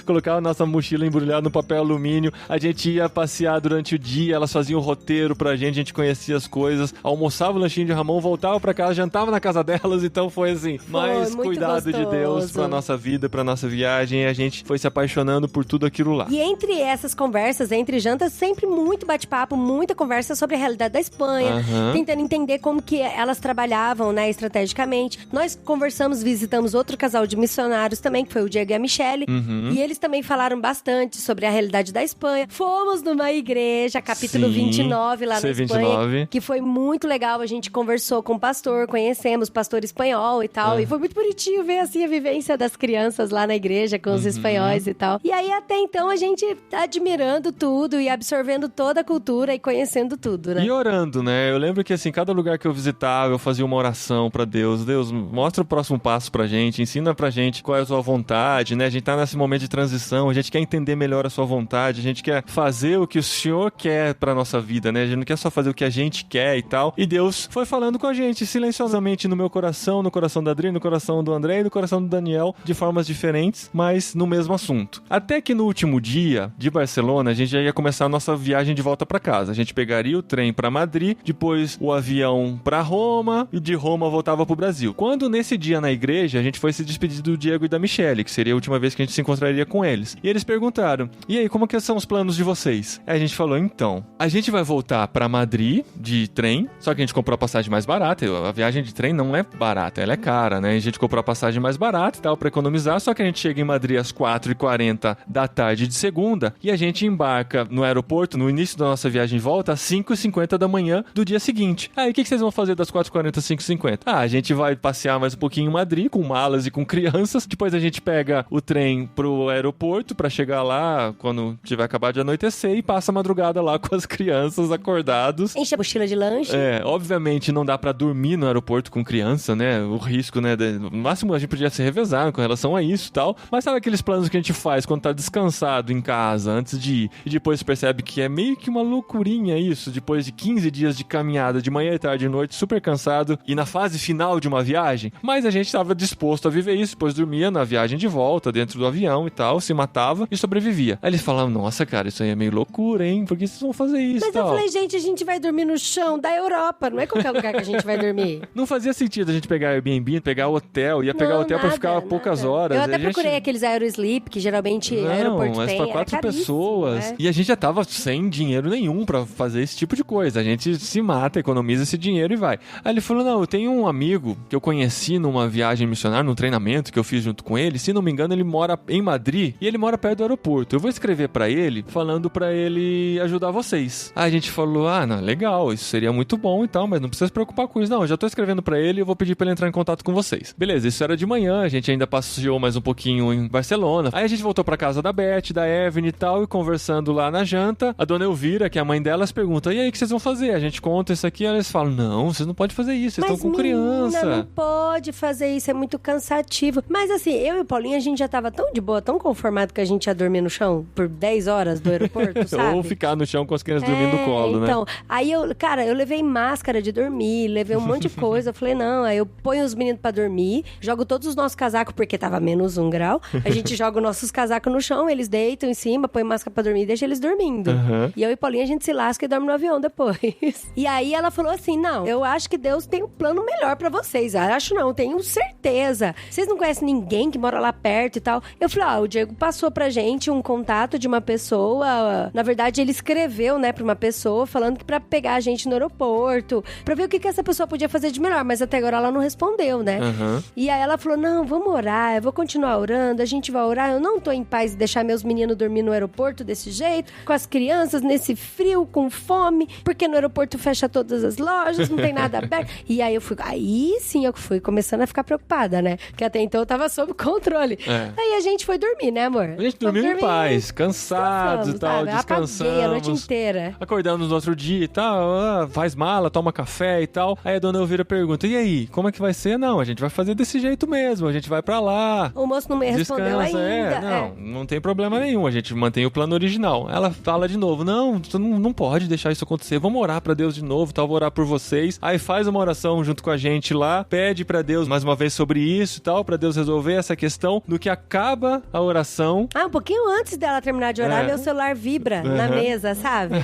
colocava a nossa mochila embrulhada no papel alumínio, a gente ia passear durante o dia, elas faziam o roteiro pra gente, a gente conhecia as coisas, almoçava o lanchinho de Ramon, voltava pra casa, jantava na casa delas, então foi assim, mais cuidado gostoso de Deus pra nossa vida, pra nossa viagem, e a gente foi se apaixonando por tudo aquilo lá. E entre essas conversas, entre jantas, sempre muito bate-papo, muita conversa sobre a realidade da Espanha, tentando entender como que elas trabalhavam, né, estrategicamente. Nós conversamos, visitamos outro casal de missionários também, que foi o Diego e a Michele, e eles também falaram bastante sobre a realidade da Espanha. Fomos numa igreja, capítulo 29, lá na Espanha, que foi muito legal. A gente conversou com o pastor, conhecemos o pastor espanhol e tal, e foi muito bonitinho ver, assim, a vivência das crianças lá na igreja com os espanhóis e tal. E aí, até então, a gente tá admirando tudo e absorvendo toda a cultura e conhecendo tudo, né? E orando, né? Eu lembro que, assim, cada lugar que eu visitava, eu fazia uma oração pra Deus. Deus, mostra o próximo passo pra gente, ensina pra gente qual é a sua vontade, né? A gente tá nesse momento de transição, a gente quer entender melhor a sua vontade, a gente quer fazer o que o Senhor quer pra nossa vida, né? A gente não quer só fazer o que a gente quer e tal. E Deus foi falando com a gente silenciosamente no meu coração, no coração da Adri, no coração do André e no coração do Daniel, de formas diferentes, mas no mesmo assunto. Até que no último dia de Barcelona, a gente já ia começar a nossa viagem de volta pra casa. A gente pegaria o trem pra Madrid, depois o avião pra Roma e de Roma voltava pro Brasil. Quando nesse dia na igreja, a gente foi se despedir do Diego e da Michele, que seria a última vez que a gente se encontraria com eles. E eles perguntaram, e aí, como que são os planos de vocês? Aí a gente falou, então, a gente vai voltar pra Madrid de trem, só que a gente comprou a passagem mais barata. A viagem de trem não é barata, ela é cara, né? A gente comprou a passagem mais barata e tal, pra economizar, só que a gente chega em Madrid às 4h40 da tarde de segunda e a gente embarca no aeroporto, no início da nossa viagem de volta, às 5h50 da manhã do dia seguinte. Aí, o que vocês vão fazer das 4h40 às 5h50? Ah, a gente vai passear mais um pouquinho em Madrid, com malas e com crianças, depois a gente pega o trem pro aeroporto pra chegar lá quando tiver acabado de anoitecer e passa a madrugada lá com as crianças acordados. Enche a mochila de lanche. Obviamente não dá pra dormir no aeroporto com criança, né? O risco, né? No máximo a gente podia se revezar com relação a isso e tal. Mas sabe aqueles planos que a gente faz quando tá descansado em casa, antes de ir, e depois percebe que é meio que uma loucurinha isso, depois de 15 dias de caminhada, de manhã, tarde e noite, super cansado, e na fase final de uma viagem, mas a gente estava disposto a viver isso, depois dormia na viagem de volta, dentro do avião e tal, se matava e sobrevivia. Aí eles falavam, nossa, cara, isso aí é meio loucura, hein? Por que vocês vão fazer isso? Mas tal? Eu falei, gente, a gente vai dormir no chão da Europa, não é qualquer lugar que a gente vai dormir. Não fazia sentido a gente pegar Airbnb, pegar hotel, ia pegar hotel pra ficar poucas horas. Eu até procurei aqueles Aerosleep, que geralmente aeroporto mas tem, pra 4 pessoas. E a gente já tava sem dinheiro nenhum pra fazer esse tipo de coisa. A gente se mata, economiza esse dinheiro e vai. Aí ele falou, não, eu tenho um amigo que eu conheci numa viagem missionária, num treinamento que eu fiz junto com ele. Se não me engano, ele mora em Madrid e ele mora perto do aeroporto. Eu vou escrever pra ele, falando pra ele ajudar vocês. Aí a gente falou, não, legal, isso seria muito bom e tal, mas não precisa se preocupar com isso. Não, eu já tô escrevendo pra ele e eu vou pedir pra ele entrar em contato com vocês. Beleza, isso era de manhã, a gente ainda passeou mais um pouquinho em Barcelona. Aí a gente voltou pra casa da Beth, da Evelyn e tal, e conversando lá na janta, a dona Elvira, que é a mãe delas, pergunta, e aí, o que vocês vão fazer? A gente conta isso aqui, eles falam, não, vocês não podem fazer isso, vocês estão com criança. Não pode fazer isso, é muito cansativo. Mas assim, eu e o Paulinho, a gente já tava tão de boa, tão conformado que a gente ia dormir no chão por 10 horas do aeroporto, sabe? Ou ficar no chão com as crianças dormindo no colo, né? Então, aí eu levei máscara de dormir, levei um monte de coisa. Eu falei, não, aí eu ponho os meninos pra dormir, jogo todos os nossos casacos, porque tava menos 1 grau. A gente joga os nossos casacos no chão, eles deitam em cima, põe máscara pra dormir e deixa eles dormindo. E eu e Paulinho, a gente se lasca e dorme no avião depois. E aí ela falou assim, não, eu acho que Deus tem um plano melhor pra vocês. Eu acho não, tenho certeza. Vocês não conhecem ninguém que mora lá perto e tal. Eu falei, o Diego passou pra gente um contato de uma pessoa. Na verdade, ele escreveu, né, pra uma pessoa, falando que pra pegar a gente no aeroporto, pra ver o que essa pessoa podia fazer de melhor. Mas até agora ela não respondeu, né? E aí ela falou, não, vamos orar, eu vou continuar orando, a gente vai orar. Eu não tô em paz de deixar meus meninos dormir no aeroporto desse jeito, com as crianças, nesse frio, com fome, porque no aeroporto fecha todas as lojas, não tem nada aberto. E aí eu fui começando a ficar preocupada, né? Porque até então eu tava sob controle. Aí a gente foi dormir, né, amor? A gente dormiu em paz, cansados e tal, descansamos. Apaguei a noite inteira. Acordamos no outro dia e tal, faz mala, toma café e tal. Aí a dona Elvira pergunta, e aí, como é que vai ser? Não, a gente vai fazer desse jeito mesmo, a gente vai pra lá. O moço não me respondeu ainda. Não tem problema nenhum, a gente mantém o plano original. Ela fala de novo, não, tu não pode deixar isso acontecer, vamos orar pra Deus de novo, tal, vou orar por vocês. Aí faz uma oração junto com a gente lá, pede pra Deus mais uma vez sobre isso e tal, pra Deus resolver essa questão no que acaba a oração. Um pouquinho antes dela terminar de orar, meu celular vibra na mesa, sabe?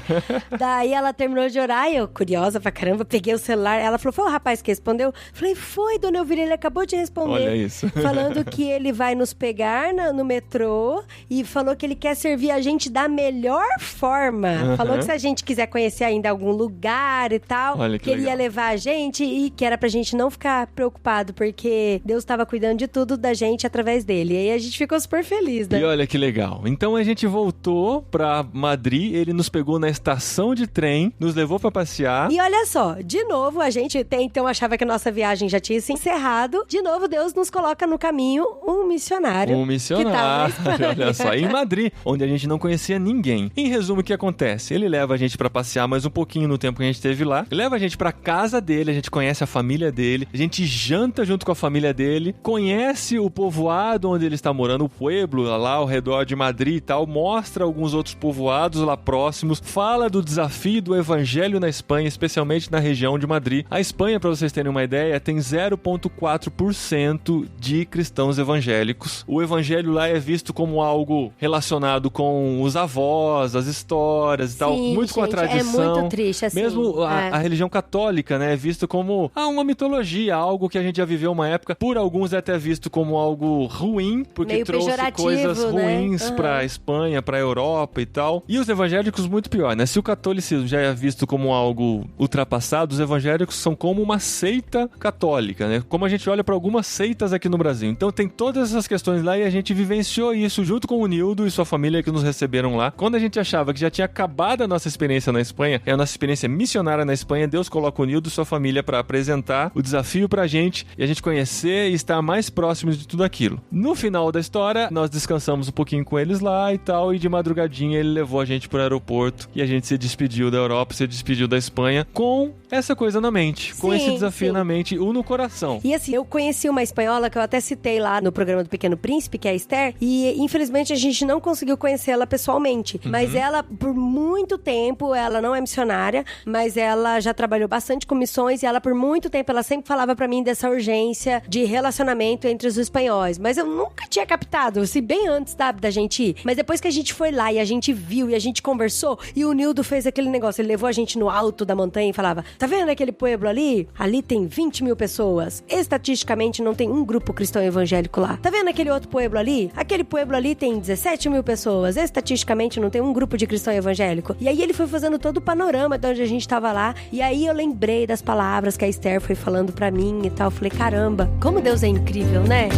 Daí ela terminou de orar e eu, curiosa pra caramba, peguei o celular. Ela falou, foi o rapaz que respondeu? Falei, foi, dona Elvira, ele acabou de responder. Olha isso. Falando que ele vai nos pegar no metrô e falou que ele quer servir a gente da melhor forma. Falou que se a gente quiser conhecer ainda algum lugar e tal, Olha que ele ia levar a gente e que era pra gente não ficar preocupado, porque Deus estava cuidando de tudo da gente através dele. E aí a gente ficou super feliz, né? E olha que legal. Então a gente voltou pra Madrid, ele nos pegou na estação de trem, nos levou pra passear. E olha só, de novo, a gente até então achava que a nossa viagem já tinha se encerrado. De novo, Deus nos coloca no caminho um missionário. Um missionário, olha só, em Madrid, onde a gente não conhecia ninguém. Em resumo, o que acontece? Ele leva a gente pra passear mais um pouquinho no tempo que a gente esteve lá, leva a gente pra casa dele, a gente conhece a família dele, a gente janta junto com a família dele, conhece o povoado onde ele está morando, o pueblo lá ao redor de Madrid e tal, mostra alguns outros povoados lá próximos, fala do desafio do evangelho na Espanha, especialmente na região de Madrid. A Espanha, para vocês terem uma ideia, tem 0,4% de cristãos evangélicos. O evangelho lá é visto como algo relacionado com os avós, as histórias e tal, muito com a tradição. É muito triste, assim. Mesmo a religião católica, né, é visto como uma mitologia, algo que a gente já viveu uma época. Por alguns é até visto como algo ruim, porque meio trouxe coisas ruins, né? Pra Espanha, pra Europa e tal. E os evangélicos muito pior, né? Se o catolicismo já é visto como algo ultrapassado, os evangélicos são como uma seita católica, né? Como a gente olha pra algumas seitas aqui no Brasil. Então tem todas essas questões lá e a gente vivenciou isso junto com o Nildo e sua família que nos receberam lá. Quando a gente achava que já tinha acabado a nossa experiência na Espanha, a nossa experiência missionária na Espanha, Deus coloca o Nildo e sua família pra apresentar o desafio pra gente e a gente conhecer e estar mais próximos de tudo aquilo. No final da história, nós descansamos um pouquinho com eles lá e tal, e de madrugadinha ele levou a gente pro aeroporto e a gente se despediu da Europa, se despediu da Espanha com essa coisa na mente, com esse desafio na mente, no coração. E assim, eu conheci uma espanhola que eu até citei lá no programa do Pequeno Príncipe, que é a Esther, e infelizmente a gente não conseguiu conhecê-la pessoalmente, mas ela, por muito tempo, ela não é missionária, mas ela já trabalhou bastante com missões e ela, por muito tempo, ela sempre falava pra mim dessa urgência de relacionamento entre os espanhóis, mas eu nunca tinha captado, assim, bem antes, sabe, da gente ir. Mas depois que a gente foi lá e a gente viu e a gente conversou, e o Nildo fez aquele negócio, ele levou a gente no alto da montanha e falava, tá vendo aquele pueblo ali? Ali tem 20 mil pessoas. Estatisticamente não tem um grupo cristão evangélico lá. Tá vendo aquele outro pueblo ali? Aquele pueblo ali tem 17 mil pessoas. Estatisticamente não tem um grupo de cristão evangélico. E aí ele foi fazendo todo o panorama de onde a gente tava lá. E aí eu lembrei das palavras que a Esther foi falando pra mim e tal. Eu falei, caramba, como Deus é incrível, né?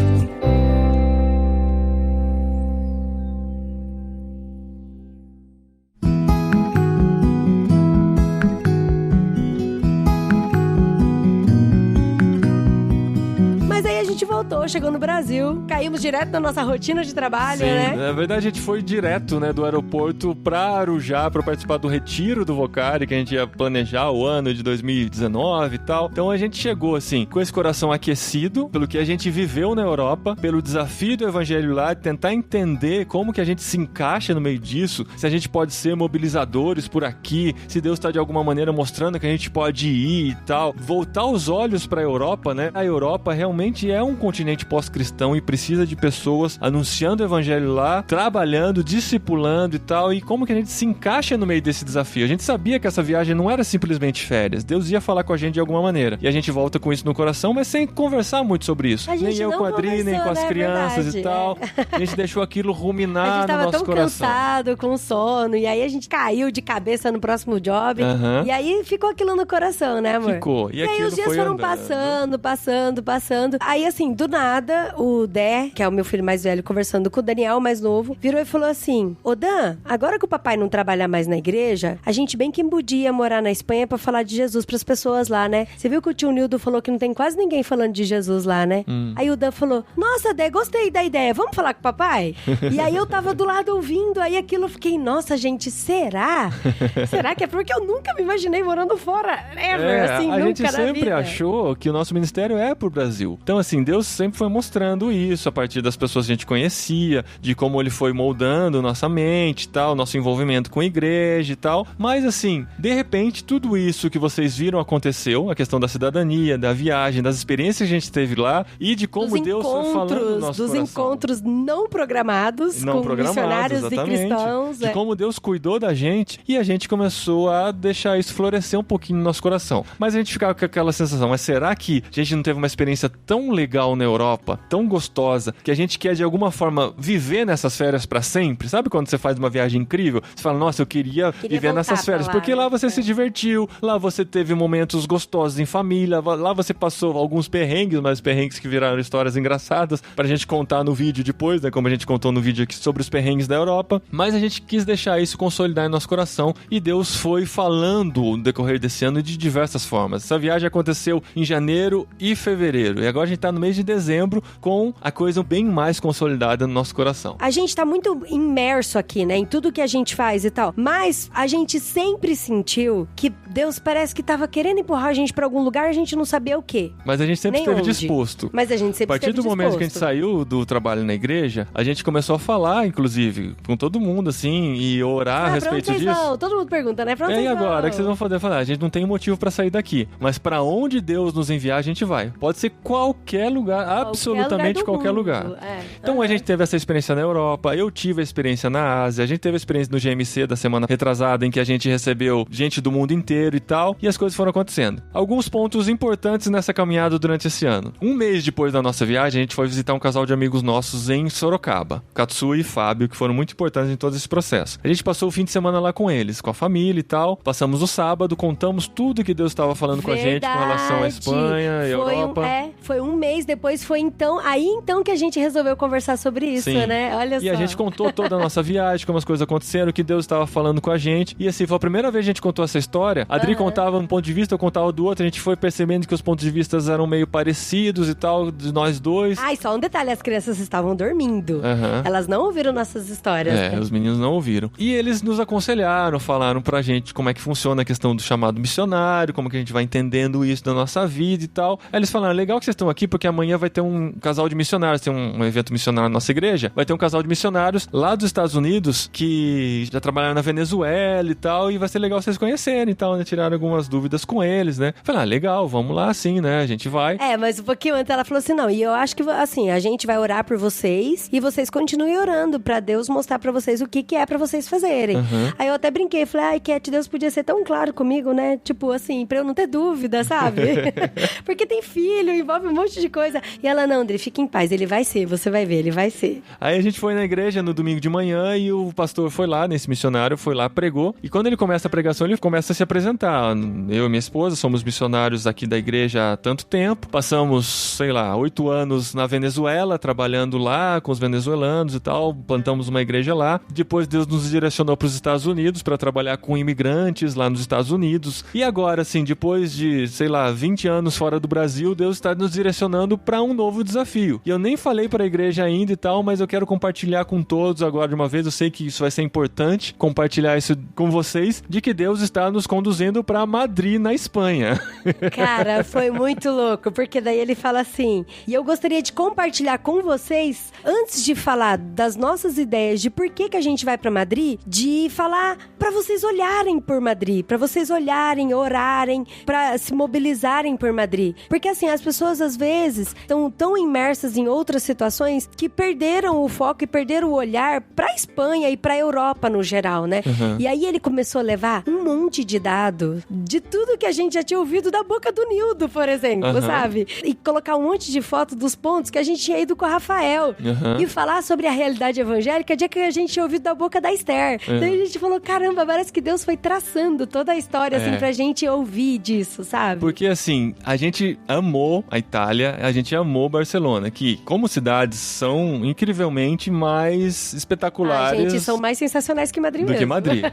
Voltou, chegou no Brasil, caímos direto na nossa rotina de trabalho, né? Na verdade, a gente foi direto, né, do aeroporto pra Arujá pra participar do retiro do Vocari, que a gente ia planejar o ano de 2019 e tal. Então a gente chegou, assim, com esse coração aquecido pelo que a gente viveu na Europa, pelo desafio do evangelho lá, de tentar entender como que a gente se encaixa no meio disso, se a gente pode ser mobilizadores por aqui, se Deus tá de alguma maneira mostrando que a gente pode ir e tal. Voltar os olhos pra Europa, né? A Europa realmente é um continente pós-cristão e precisa de pessoas anunciando o evangelho lá, trabalhando, discipulando e tal, e como que a gente se encaixa no meio desse desafio. A gente sabia que essa viagem não era simplesmente férias, Deus ia falar com a gente de alguma maneira, e a gente volta com isso no coração, mas sem conversar muito sobre isso. Nem eu com a Adri, nem com as crianças e tal. A gente deixou aquilo ruminar no nosso coração. A gente tava tão cansado, com sono, e aí a gente caiu de cabeça no próximo job, e aí ficou aquilo no coração, né, amor? Ficou. E aí os dias foram passando. Aí, assim, do nada, o Dé, que é o meu filho mais velho, conversando com o Daniel, mais novo, virou e falou assim, ô Dan, agora que o papai não trabalha mais na igreja, a gente bem que podia morar na Espanha pra falar de Jesus pras pessoas lá, né? Você viu que o tio Nildo falou que não tem quase ninguém falando de Jesus lá, né? Aí o Dan falou, nossa, Dé, gostei da ideia, vamos falar com o papai? E aí eu tava do lado ouvindo, aí aquilo eu fiquei, nossa, gente, será? Será que é porque eu nunca me imaginei morando fora? Assim, a nunca gente na sempre vida. achou que o nosso ministério é pro Brasil. Então, assim, Deus sempre foi mostrando isso, a partir das pessoas que a gente conhecia, de como ele foi moldando nossa mente e tal, nosso envolvimento com a igreja e tal. Mas assim, de repente, tudo isso que vocês viram aconteceu, a questão da cidadania, da viagem, das experiências que a gente teve lá e de como Deus foi falando no nosso coração. Dos encontros não programados com missionários exatamente, e cristãos. De como Deus cuidou da gente e a gente começou a deixar isso florescer um pouquinho no nosso coração. Mas a gente ficava com aquela sensação, mas será que a gente não teve uma experiência tão legal na Europa, tão gostosa, que a gente quer de alguma forma viver nessas férias pra sempre? Sabe quando você faz uma viagem incrível? Você fala, nossa, eu queria viver nessas férias, porque lá você se divertiu, lá você teve momentos gostosos em família, lá você passou alguns perrengues, mas perrengues que viraram histórias engraçadas pra gente contar no vídeo depois, né, como a gente contou no vídeo aqui sobre os perrengues da Europa, mas a gente quis deixar isso consolidar em nosso coração e Deus foi falando no decorrer desse ano de diversas formas. Essa viagem aconteceu em janeiro e fevereiro, e agora a gente tá no mês de dezembro com a coisa bem mais consolidada no nosso coração. A gente tá muito imerso aqui, né, em tudo que a gente faz e tal, mas a gente sempre sentiu que Deus parece que tava querendo empurrar a gente pra algum lugar, a gente não sabia o quê. Mas a gente sempre esteve disposto. Mas a gente sempre esteve disposto. A partir do momento que a gente saiu do trabalho na igreja, a gente começou a falar, inclusive, com todo mundo, assim, e orar a respeito disso. Vão? Todo mundo pergunta, né? Pra onde e agora? O que vocês vão poder falar? A gente não tem motivo pra sair daqui. Mas pra onde Deus nos enviar, a gente vai. Pode ser qualquer lugar, absolutamente qualquer lugar. Então a gente teve essa experiência na Europa, eu tive a experiência na Ásia, a gente teve a experiência no GMC da semana retrasada, em que a gente recebeu gente do mundo inteiro e tal, e as coisas foram acontecendo. Alguns pontos importantes nessa caminhada durante esse ano. Um mês depois da nossa viagem, a gente foi visitar um casal de amigos nossos em Sorocaba, Katsui e Fábio, que foram muito importantes em todo esse processo. A gente passou o fim de semana lá com eles, com a família e tal, passamos o sábado, contamos tudo que Deus estava falando com a gente com relação à Espanha e Europa. Foi um mês depois, aí então que a gente resolveu conversar sobre isso, né? Olha só. E a gente contou toda a nossa viagem, como as coisas aconteceram, o que Deus estava falando com a gente, e assim, foi a primeira vez que a gente contou essa história, a Adri contava um ponto de vista, eu contava do outro, a gente foi percebendo que os pontos de vista eram meio parecidos e tal, de nós dois. E só um detalhe, as crianças estavam dormindo. Elas não ouviram nossas histórias. Né? Os meninos não ouviram. E eles nos aconselharam, falaram pra gente como é que funciona a questão do chamado missionário, como que a gente vai entendendo isso da nossa vida e tal. Aí eles falaram, legal que vocês estão aqui, porque amanhã vai ter um casal de missionários, tem um evento missionário na nossa igreja, vai ter um casal de missionários lá dos Estados Unidos, que já trabalharam na Venezuela e tal, e vai ser legal vocês conhecerem e tal, né? Tiraram algumas dúvidas com eles, né? Falei, legal, vamos lá sim, né? A gente vai. Mas um pouquinho antes ela falou assim, não, e eu acho que, assim, a gente vai orar por vocês e vocês continuem orando pra Deus mostrar pra vocês o que é pra vocês fazerem. Aí eu até brinquei, falei, Cat, Deus podia ser tão claro comigo, né? Tipo, assim, pra eu não ter dúvida, sabe? Porque tem filho, envolve um monte de coisa. E ela, não, André, fique em paz, ele vai ser, você vai ver, ele vai ser. Aí a gente foi na igreja no domingo de manhã e o pastor foi lá, nesse missionário, foi lá, pregou. E quando ele começa a pregação, ele começa a se apresentar. Eu e minha esposa somos missionários aqui da igreja há tanto tempo. Passamos, 8 anos na Venezuela, trabalhando lá com os venezuelanos e tal. Plantamos uma igreja lá. Depois Deus nos direcionou para os Estados Unidos para trabalhar com imigrantes lá nos Estados Unidos. E agora, assim, depois de, 20 anos fora do Brasil, Deus está nos direcionando para um novo desafio. E eu nem falei para a igreja ainda e tal, mas eu quero compartilhar com todos agora de uma vez. Eu sei que isso vai ser importante, compartilhar isso com vocês, de que Deus está nos conduzindo para Madrid, na Espanha. Cara, foi muito louco, porque daí ele fala assim, e eu gostaria de compartilhar com vocês, antes de falar das nossas ideias de por que a gente vai pra Madrid, de falar pra vocês olharem por Madrid, pra vocês olharem, orarem, pra se mobilizarem por Madrid. Porque assim, as pessoas às vezes estão tão imersas em outras situações que perderam o foco e perderam o olhar pra Espanha e pra Europa no geral, né? E aí ele começou a levar um monte de dado de tudo que a gente já tinha ouvido da boca do Nildo, por exemplo, sabe? E colocar um monte de foto dos pontos que a gente tinha ido com o Rafael. E falar sobre a realidade evangélica de que a gente tinha ouvido da boca da Esther. Daí a gente falou, caramba, parece que Deus foi traçando toda a história, assim, pra gente ouvir disso, sabe? Porque, assim, a gente amou a Itália, a gente amou Barcelona, que, como cidades, são incrivelmente mais espetaculares. Gente, são mais sensacionais que Madrid mesmo. Do que Madrid.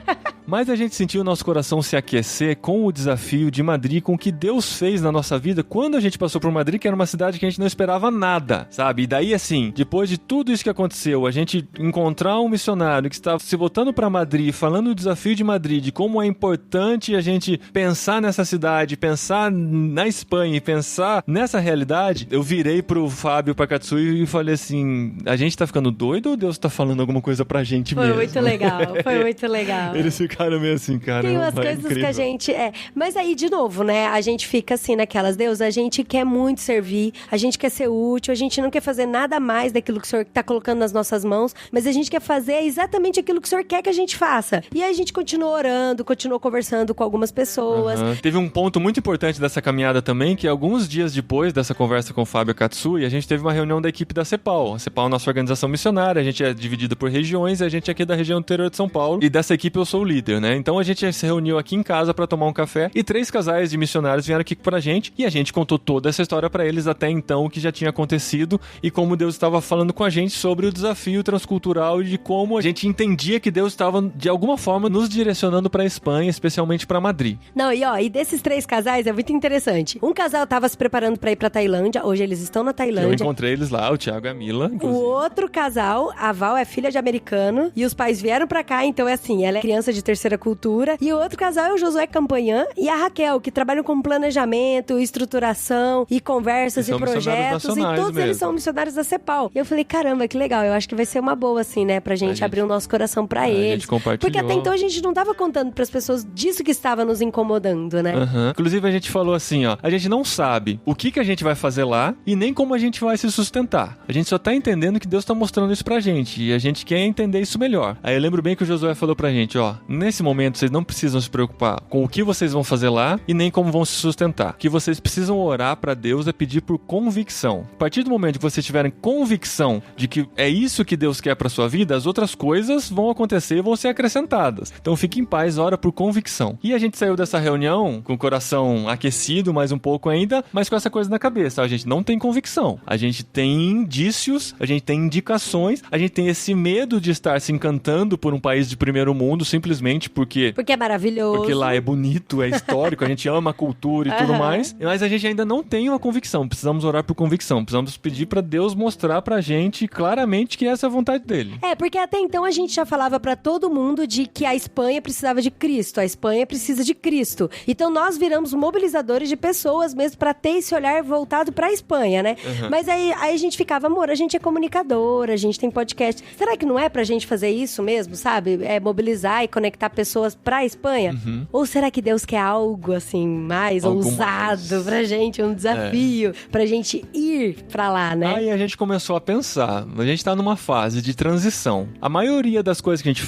Mas a gente sentiu o nosso coração se aquecer com o desafio de Madrid, com o que Deus fez na nossa vida quando a gente passou por Madrid, que era uma cidade que a gente não esperava nada, sabe? E daí, assim, depois de tudo isso que aconteceu, a gente encontrar um missionário que estava se voltando para Madrid, falando do desafio de Madrid, de como é importante a gente pensar nessa cidade, pensar na Espanha e pensar nessa realidade, eu virei pro Fábio, pra Katsui e falei assim, a gente tá ficando doido ou Deus tá falando alguma coisa pra gente mesmo? Foi muito legal. Eles ficaram meio assim, cara. Tem umas coisas incrível. Que a gente... Mas aí, de novo, né? A gente fica assim naquelas, Deus, a gente quer muito servir, a gente quer ser útil, a gente não quer fazer nada mais daquilo que o Senhor tá colocando nas nossas mãos, mas a gente quer fazer exatamente aquilo que o Senhor quer que a gente faça. E aí a gente continuou orando, continuou conversando com algumas pessoas. Teve um ponto muito importante dessa caminhada também, que alguns dias depois dessa conversa com o Fábio Katsui, a gente teve uma reunião da equipe da CEPAL. A CEPAL é a nossa organização missionária, a gente é dividido por regiões, a gente é aqui da região interior de São Paulo, e dessa equipe eu sou o líder, né? Então a gente se reuniu aqui em casa pra tomar um café, e 3 casais de missionários vieram aqui pra gente, e a gente contou toda essa história pra eles até então, o que já tinha acontecido, e como Deus estava falando com a gente sobre o desafio transcultural e de como a gente entendia que Deus estava, de alguma forma, nos direcionando pra Espanha, especialmente pra Madrid. Não, e desses 3 casais é muito interessante. Um casal tava se preparando pra ir pra Tailândia, hoje eles estão na Tailândia. Eu encontrei eles lá, o Thiago e a Mila, inclusive. O outro casal, a Val é filha de americano, e os pais vieram pra cá, então é assim, ela é criança de terceira cultura, e o outro casal é o Josué Campanhã e a Raquel, que trabalham com planejamento, estruturação e conversas e projetos, e todos eles são missionários da CEPAL. E eu falei, caramba, que legal, eu acho que vai ser uma boa, assim, né, pra gente abrir o nosso coração pra eles. Porque até então a gente não tava contando pras pessoas disso que estava nos incomodando, né? Inclusive a gente falou assim, ó, a gente não sabe o que a gente vai fazer lá e nem como a gente vai se sustentar. A gente só tá entendendo que Deus tá mostrando isso pra gente e a gente quer entender isso melhor. Aí eu lembro bem que o Josué falou pra gente, ó, nesse momento vocês não precisam se preocupar com o que vocês vão fazer lá e nem como vão se sustentar. O que vocês precisam orar pra Deus é pedir por convicção. A partir do momento que vocês tiverem convicção de que é isso que Deus quer pra sua vida, as outras coisas vão acontecer e vão ser acrescentadas. Então fique em paz, ora por convicção. E a gente saiu dessa reunião com o coração aquecido mais um pouco ainda, mas com essa coisa na cabeça. A gente não tem convicção. A gente tem indícios, a gente tem indicações, a gente tem esse medo de estar se encantando por um país de primeiro mundo simplesmente porque é maravilhoso. Porque lá é bonito, é histórico, a gente ama a cultura e tudo mais. Mas a gente ainda não tem uma convicção. Precisamos orar por convicção. Precisamos pedir pra Deus mostrar pra gente claramente que essa é a vontade dele. Porque até então a gente já falava pra todo mundo de que a Espanha precisava de Cristo. A Espanha precisa de Cristo. Então nós viramos mobilizadores de pessoas mesmo pra ter esse olhar voltado pra Espanha, né? Mas aí a gente ficava, amor, a gente é comunicador, a gente tem podcast. Será que não é pra gente fazer isso mesmo, sabe? mobilizar e conectar pessoas pra Espanha? Ou será que Deus quer algo, assim, mais ousado pra gente, um desafio pra gente ir pra lá, né? Aí a gente começou a pensar, a gente tá numa fase de transição. A maioria das coisas que a gente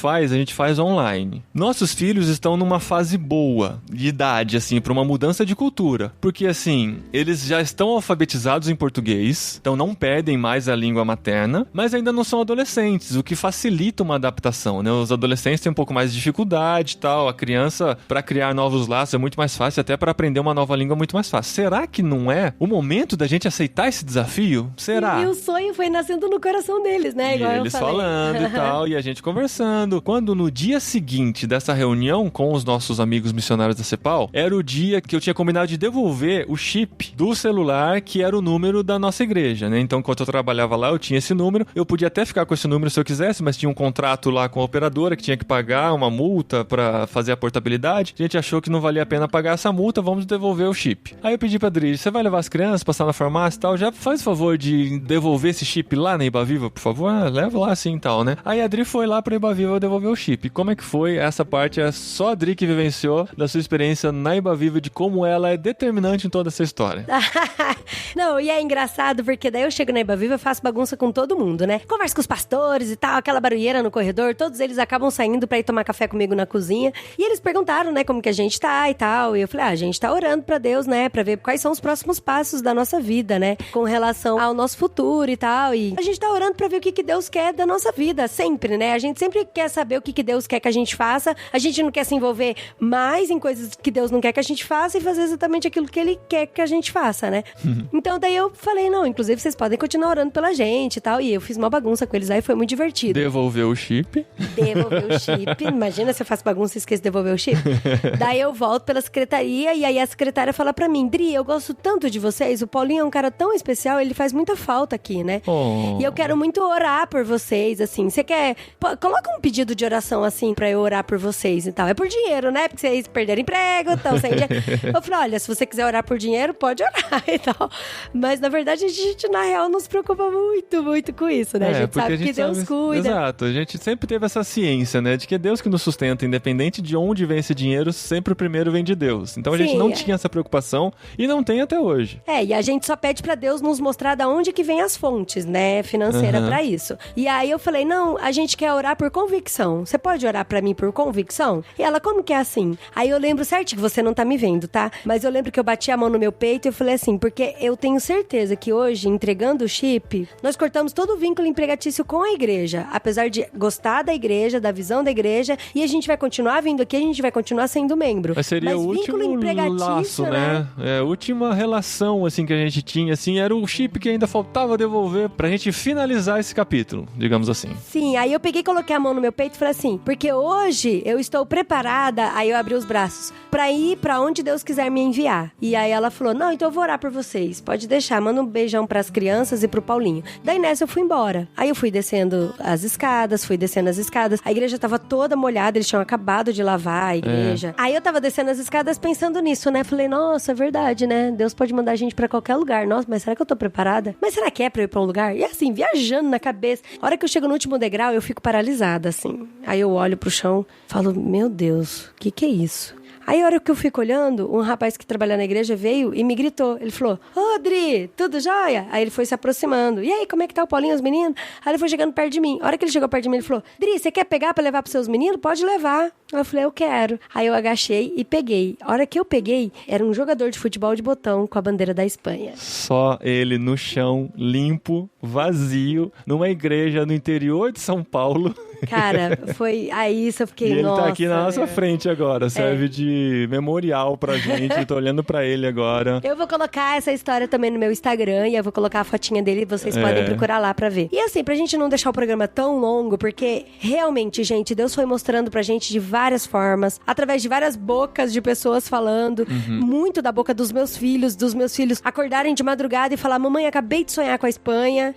faz online. Nossos filhos estão numa fase boa de idade, assim, pra uma mudança de cultura. Porque, assim, eles já estão alfabetizados em português, então não perdem mais a língua materna, mas ainda não são adolescentes, o que facilita uma adaptação, né? Os adolescentes têm um pouco mais de dificuldade e tal, a criança, pra criar novos laços é muito mais fácil, até pra aprender uma nova língua é muito mais fácil. Será que não é o momento da gente aceitar esse desafio? Será? E o sonho foi nascendo no coração deles, né? Igual eles falando e tal, e a gente conversando. Quando no dia seguinte dessa reunião com os nossos amigos missionários da CEPAL, era o dia que eu tinha combinado de devolver o chip do celular, que era o número da nossa igreja, né? Então, enquanto eu trabalhava lá, eu tinha esse número. Eu podia até ficar com esse número se eu quisesse, mas tinha um contrato lá com a operadora que tinha que pagar uma multa pra fazer a portabilidade. A gente achou que não valia a pena pagar essa multa, vamos devolver o chip. Aí eu pedi pra Adri, você vai levar as crianças, passar na farmácia e tal? Já faz o favor de devolver esse chip lá na Ibaviva, por favor? Leva lá assim e tal, né? Aí a Adri foi lá pra Ibaviva devolver o chip. Como é que foi? Essa parte é só a Adri que vivenciou da sua experiência na Ibaviva, de como ela é determinante em toda essa história. Não, e é engraçado porque daí eu chego na Ibaviva e faço bagunça com todo mundo, né? Converso com os pastores e tal, aquela barulheira no corredor, todos eles acabam saindo pra ir tomar café comigo na cozinha. E eles perguntaram, né, como que a gente tá e tal. E eu falei, a gente tá orando pra Deus, né, pra ver quais são os próximos passos da nossa vida, né, com relação ao nosso futuro e tal. E a gente tá orando pra ver o que Deus quer da nossa vida, sempre, né? A gente sempre quer saber o que Deus quer que a gente faça. A gente não quer se envolver mais em coisas que Deus não quer que a gente faça e fazer exatamente aquilo que Ele quer que a gente faça, né? Então daí eu falei, não, inclusive vocês podem continuar orando pela gente e tal. E eu fiz uma bagunça com eles aí, foi muito divertido. Devolveu o chip. Devolveu o chip. Imagina se eu faço bagunça e esqueço de devolver o chip. Daí eu volto pela secretaria e aí a secretária fala pra mim, Dri, eu gosto tanto de vocês, o Paulinho é um cara tão especial, ele faz muita falta aqui, né? E eu quero muito orar por vocês, assim. Você quer... Coloca um pedido de oração, assim, pra eu orar por vocês e tal. É por dinheiro, né? Porque vocês perderam emprego, estão sem dinheiro. Eu falei, olha, se você quiser orar por dinheiro, pode orar e tal. Mas, na verdade, a gente, na real, não se preocupa muito, muito com isso, né? A gente sabe que Deus cuida. Exato. A gente sempre teve essa ciência, né? De que é Deus que nos sustenta, independente de onde vem esse dinheiro, sempre o primeiro vem de Deus. Então a gente não tinha essa preocupação e não tem até hoje. E a gente só pede pra Deus nos mostrar da onde que vem as fontes, né? Financeira pra isso. E aí eu falei, não, a gente quer orar por convicção. Você pode orar pra mim por convicção? E ela, como que é assim? Aí eu lembro certinho, você não tá me vendo, tá? Mas eu lembro que eu bati a mão no meu peito e eu falei assim, porque eu tenho certeza que hoje, entregando o chip, nós cortamos todo o vínculo empregatício com a igreja. Apesar de gostar da igreja, da visão da igreja, e a gente vai continuar vindo aqui, a gente vai continuar sendo membro. Mas seria o último laço, né? A última relação, assim, que a gente tinha, assim, era o chip que ainda faltava devolver pra gente finalizar esse capítulo, digamos assim. Sim, aí eu peguei e coloquei a mão no meu peito e falei assim, porque hoje eu estou preparada, aí eu abri os braços, pra ir pra onde Deus quiser me enviar. E aí ela falou, não, então eu vou orar por vocês, pode deixar, manda um beijão pras crianças e pro Paulinho. Daí nessa eu fui embora. Aí eu fui descendo as escadas, a igreja tava toda molhada, eles tinham acabado de lavar a igreja. Aí eu tava descendo as escadas pensando nisso, né? Falei, nossa, é verdade, né? Deus pode mandar a gente pra qualquer lugar. Nossa, mas será que eu tô preparada? Mas será que é pra eu ir pra um lugar? E assim, viajando na cabeça. A hora que eu chego no último degrau, eu fico paralisada, assim. Aí eu olho pro chão, falo, meu Deus, o que é isso? Aí, a hora que eu fico olhando, um rapaz que trabalha na igreja veio e me gritou. Ele falou, ô, Dri, tudo jóia? Aí ele foi se aproximando. E aí, como é que tá o Paulinho e os meninos? Aí ele foi chegando perto de mim. A hora que ele chegou perto de mim, ele falou, Dri, você quer pegar pra levar pros seus meninos? Pode levar. Aí eu falei, eu quero. Aí eu agachei e peguei. A hora que eu peguei, era um jogador de futebol de botão com a bandeira da Espanha. Só ele no chão, limpo, vazio, numa igreja no interior de São Paulo. Cara, foi... Aí isso eu fiquei, e ele nossa... tá aqui na nossa frente agora, serve de memorial pra gente, eu tô olhando pra ele agora. Eu vou colocar essa história também no meu Instagram, e eu vou colocar a fotinha dele, e vocês podem procurar lá pra ver. E assim, pra gente não deixar o programa tão longo, porque realmente, gente, Deus foi mostrando pra gente de várias formas, através de várias bocas de pessoas falando, muito da boca dos meus filhos acordarem de madrugada e falar, mamãe, acabei de sonhar com a Espanha,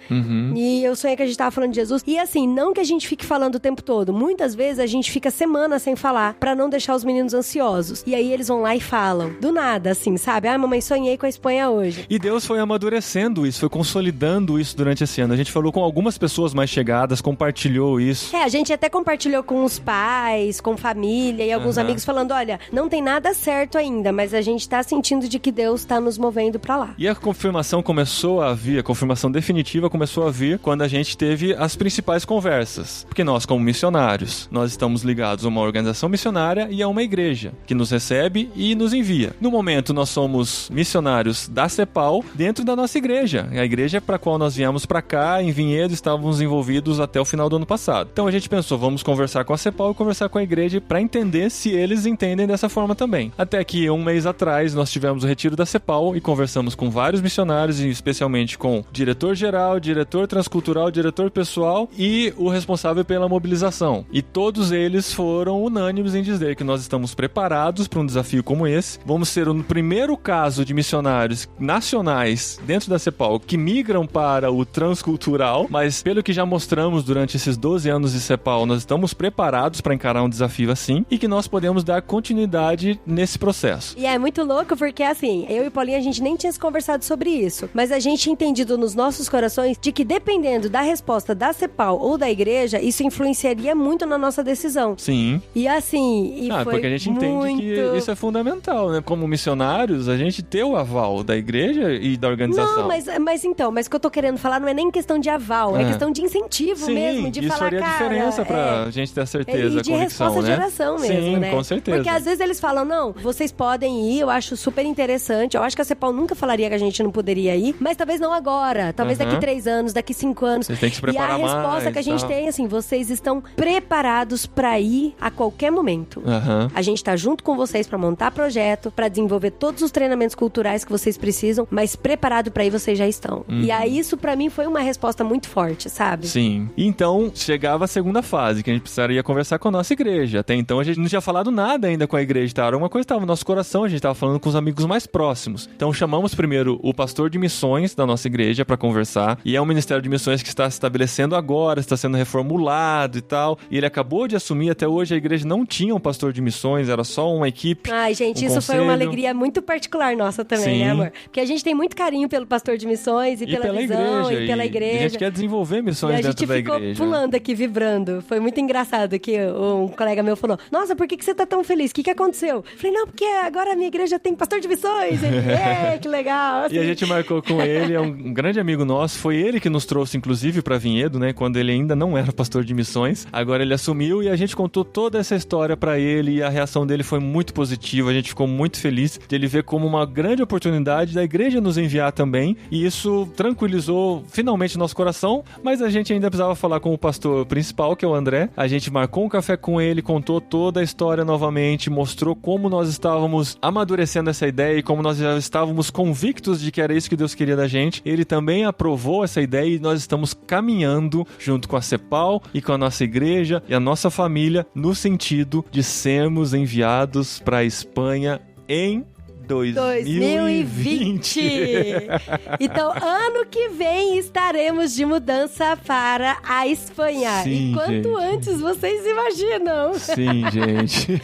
e eu sonhei que a gente tava falando de Jesus. E assim, não que a gente fique falando o tempo todo, muitas vezes a gente fica semanas sem falar, pra não deixar os meninos ansiosos. E aí eles vão lá e falam, do nada, assim, sabe? Ah, mamãe, sonhei com a Espanha hoje. E Deus foi amadurecendo isso, foi consolidando isso durante esse ano. A gente falou com algumas pessoas mais chegadas, compartilhou isso. A gente até compartilhou com os pais, com família e alguns amigos falando, olha, não tem nada certo ainda, mas a gente tá sentindo de que Deus tá nos movendo pra lá. E a confirmação começou a vir, a confirmação definitiva começou a vir quando a gente teve as principais conversas. Porque nós, como missionários, nós estamos ligados a uma organização missionária e a uma igreja, que nos recebe e nos envia. No momento, nós somos missionários da CEPAL dentro da nossa igreja. A igreja para a qual nós viemos para cá, em Vinhedo, estávamos envolvidos até o final do ano passado. Então a gente pensou, vamos conversar com a CEPAL e conversar com a igreja para entender se eles entendem dessa forma também. Até que um mês atrás, nós tivemos o retiro da CEPAL e conversamos com vários missionários, e especialmente com o diretor-geral, diretor transcultural, diretor pessoal e o responsável pela mobilização. E todos eles foram unânimes em dizer que nós estamos preparados para um desafio como esse. Vamos ser o primeiro caso de missionários nacionais dentro da CEPAL que migram para o transcultural, mas pelo que já mostramos durante esses 12 anos de CEPAL, nós estamos preparados para encarar um desafio assim e que nós podemos dar continuidade nesse processo. E é muito louco porque, assim, eu e Paulinha, a gente nem tinha se conversado sobre isso, mas a gente entendido nos nossos corações de que dependendo da resposta da CEPAL ou da igreja, isso influenciaria muito na nossa decisão. Sim. E assim, foi porque a gente entende que isso é fundamental, né? Como missionários, a gente ter o aval da igreja e da organização. Não, mas o que eu tô querendo falar não é nem questão de aval, é questão de incentivo mesmo, de isso falar, faria diferença pra gente ter a certeza, e de a convicção, resposta de oração mesmo, sim, né? Com certeza. Porque às vezes eles falam, não, vocês podem ir, eu acho super interessante, eu acho que a CEPAL nunca falaria que a gente não poderia ir, mas talvez não agora, talvez daqui 3 anos, daqui 5 anos. Vocês têm que se preparar mais. E a resposta que a gente tem, assim, vocês estão preparados pra ir a qualquer momento. A gente tá junto com vocês pra montar projeto, pra desenvolver todos os treinamentos culturais que vocês precisam, mas preparado pra ir vocês já estão. E aí isso pra mim foi uma resposta muito forte, sabe? Sim. Então chegava a segunda fase, que a gente precisaria conversar com a nossa igreja. Até então a gente não tinha falado nada ainda com a igreja, tá? Era uma coisa que estava no nosso coração, a gente tava falando com os amigos mais próximos. Então chamamos primeiro o pastor de missões da nossa igreja pra conversar, e é um ministério de missões que está se estabelecendo agora, está sendo reformulado, complicado e tal. E ele acabou de assumir, até hoje a igreja não tinha um pastor de missões, era só uma equipe. Ai, gente, isso conselho. foi uma alegria muito particular nossa também, Sim. né, amor? Porque a gente tem muito carinho pelo pastor de missões e pela visão igreja, e pela igreja. A gente quer desenvolver missões dentro da igreja. A gente ficou pulando aqui, vibrando. Foi muito engraçado que um colega meu falou, nossa, por que você tá tão feliz? O que aconteceu? Eu falei, não, porque agora a minha igreja tem pastor de missões. Ele, que legal. Assim. E a gente marcou com ele, é um grande amigo nosso, foi ele que nos trouxe, inclusive, pra Vinhedo, né, quando ele ainda não era pastor de missões. Agora ele assumiu e a gente contou toda essa história pra ele e a reação dele foi muito positiva, a gente ficou muito feliz de ele ver como uma grande oportunidade da igreja nos enviar também, e isso tranquilizou finalmente nosso coração, mas a gente ainda precisava falar com o pastor principal, que é o André. A gente marcou um café com ele, contou toda a história novamente, mostrou como nós estávamos amadurecendo essa ideia e como nós já estávamos convictos de que era isso que Deus queria da gente. Ele também aprovou essa ideia e nós estamos caminhando junto com a CEPAL e com a nossa igreja e a nossa família no sentido de sermos enviados para a Espanha em 2020. Então, ano que vem estaremos de mudança para a Espanha. Sim, e quanto antes vocês imaginam. Sim, gente.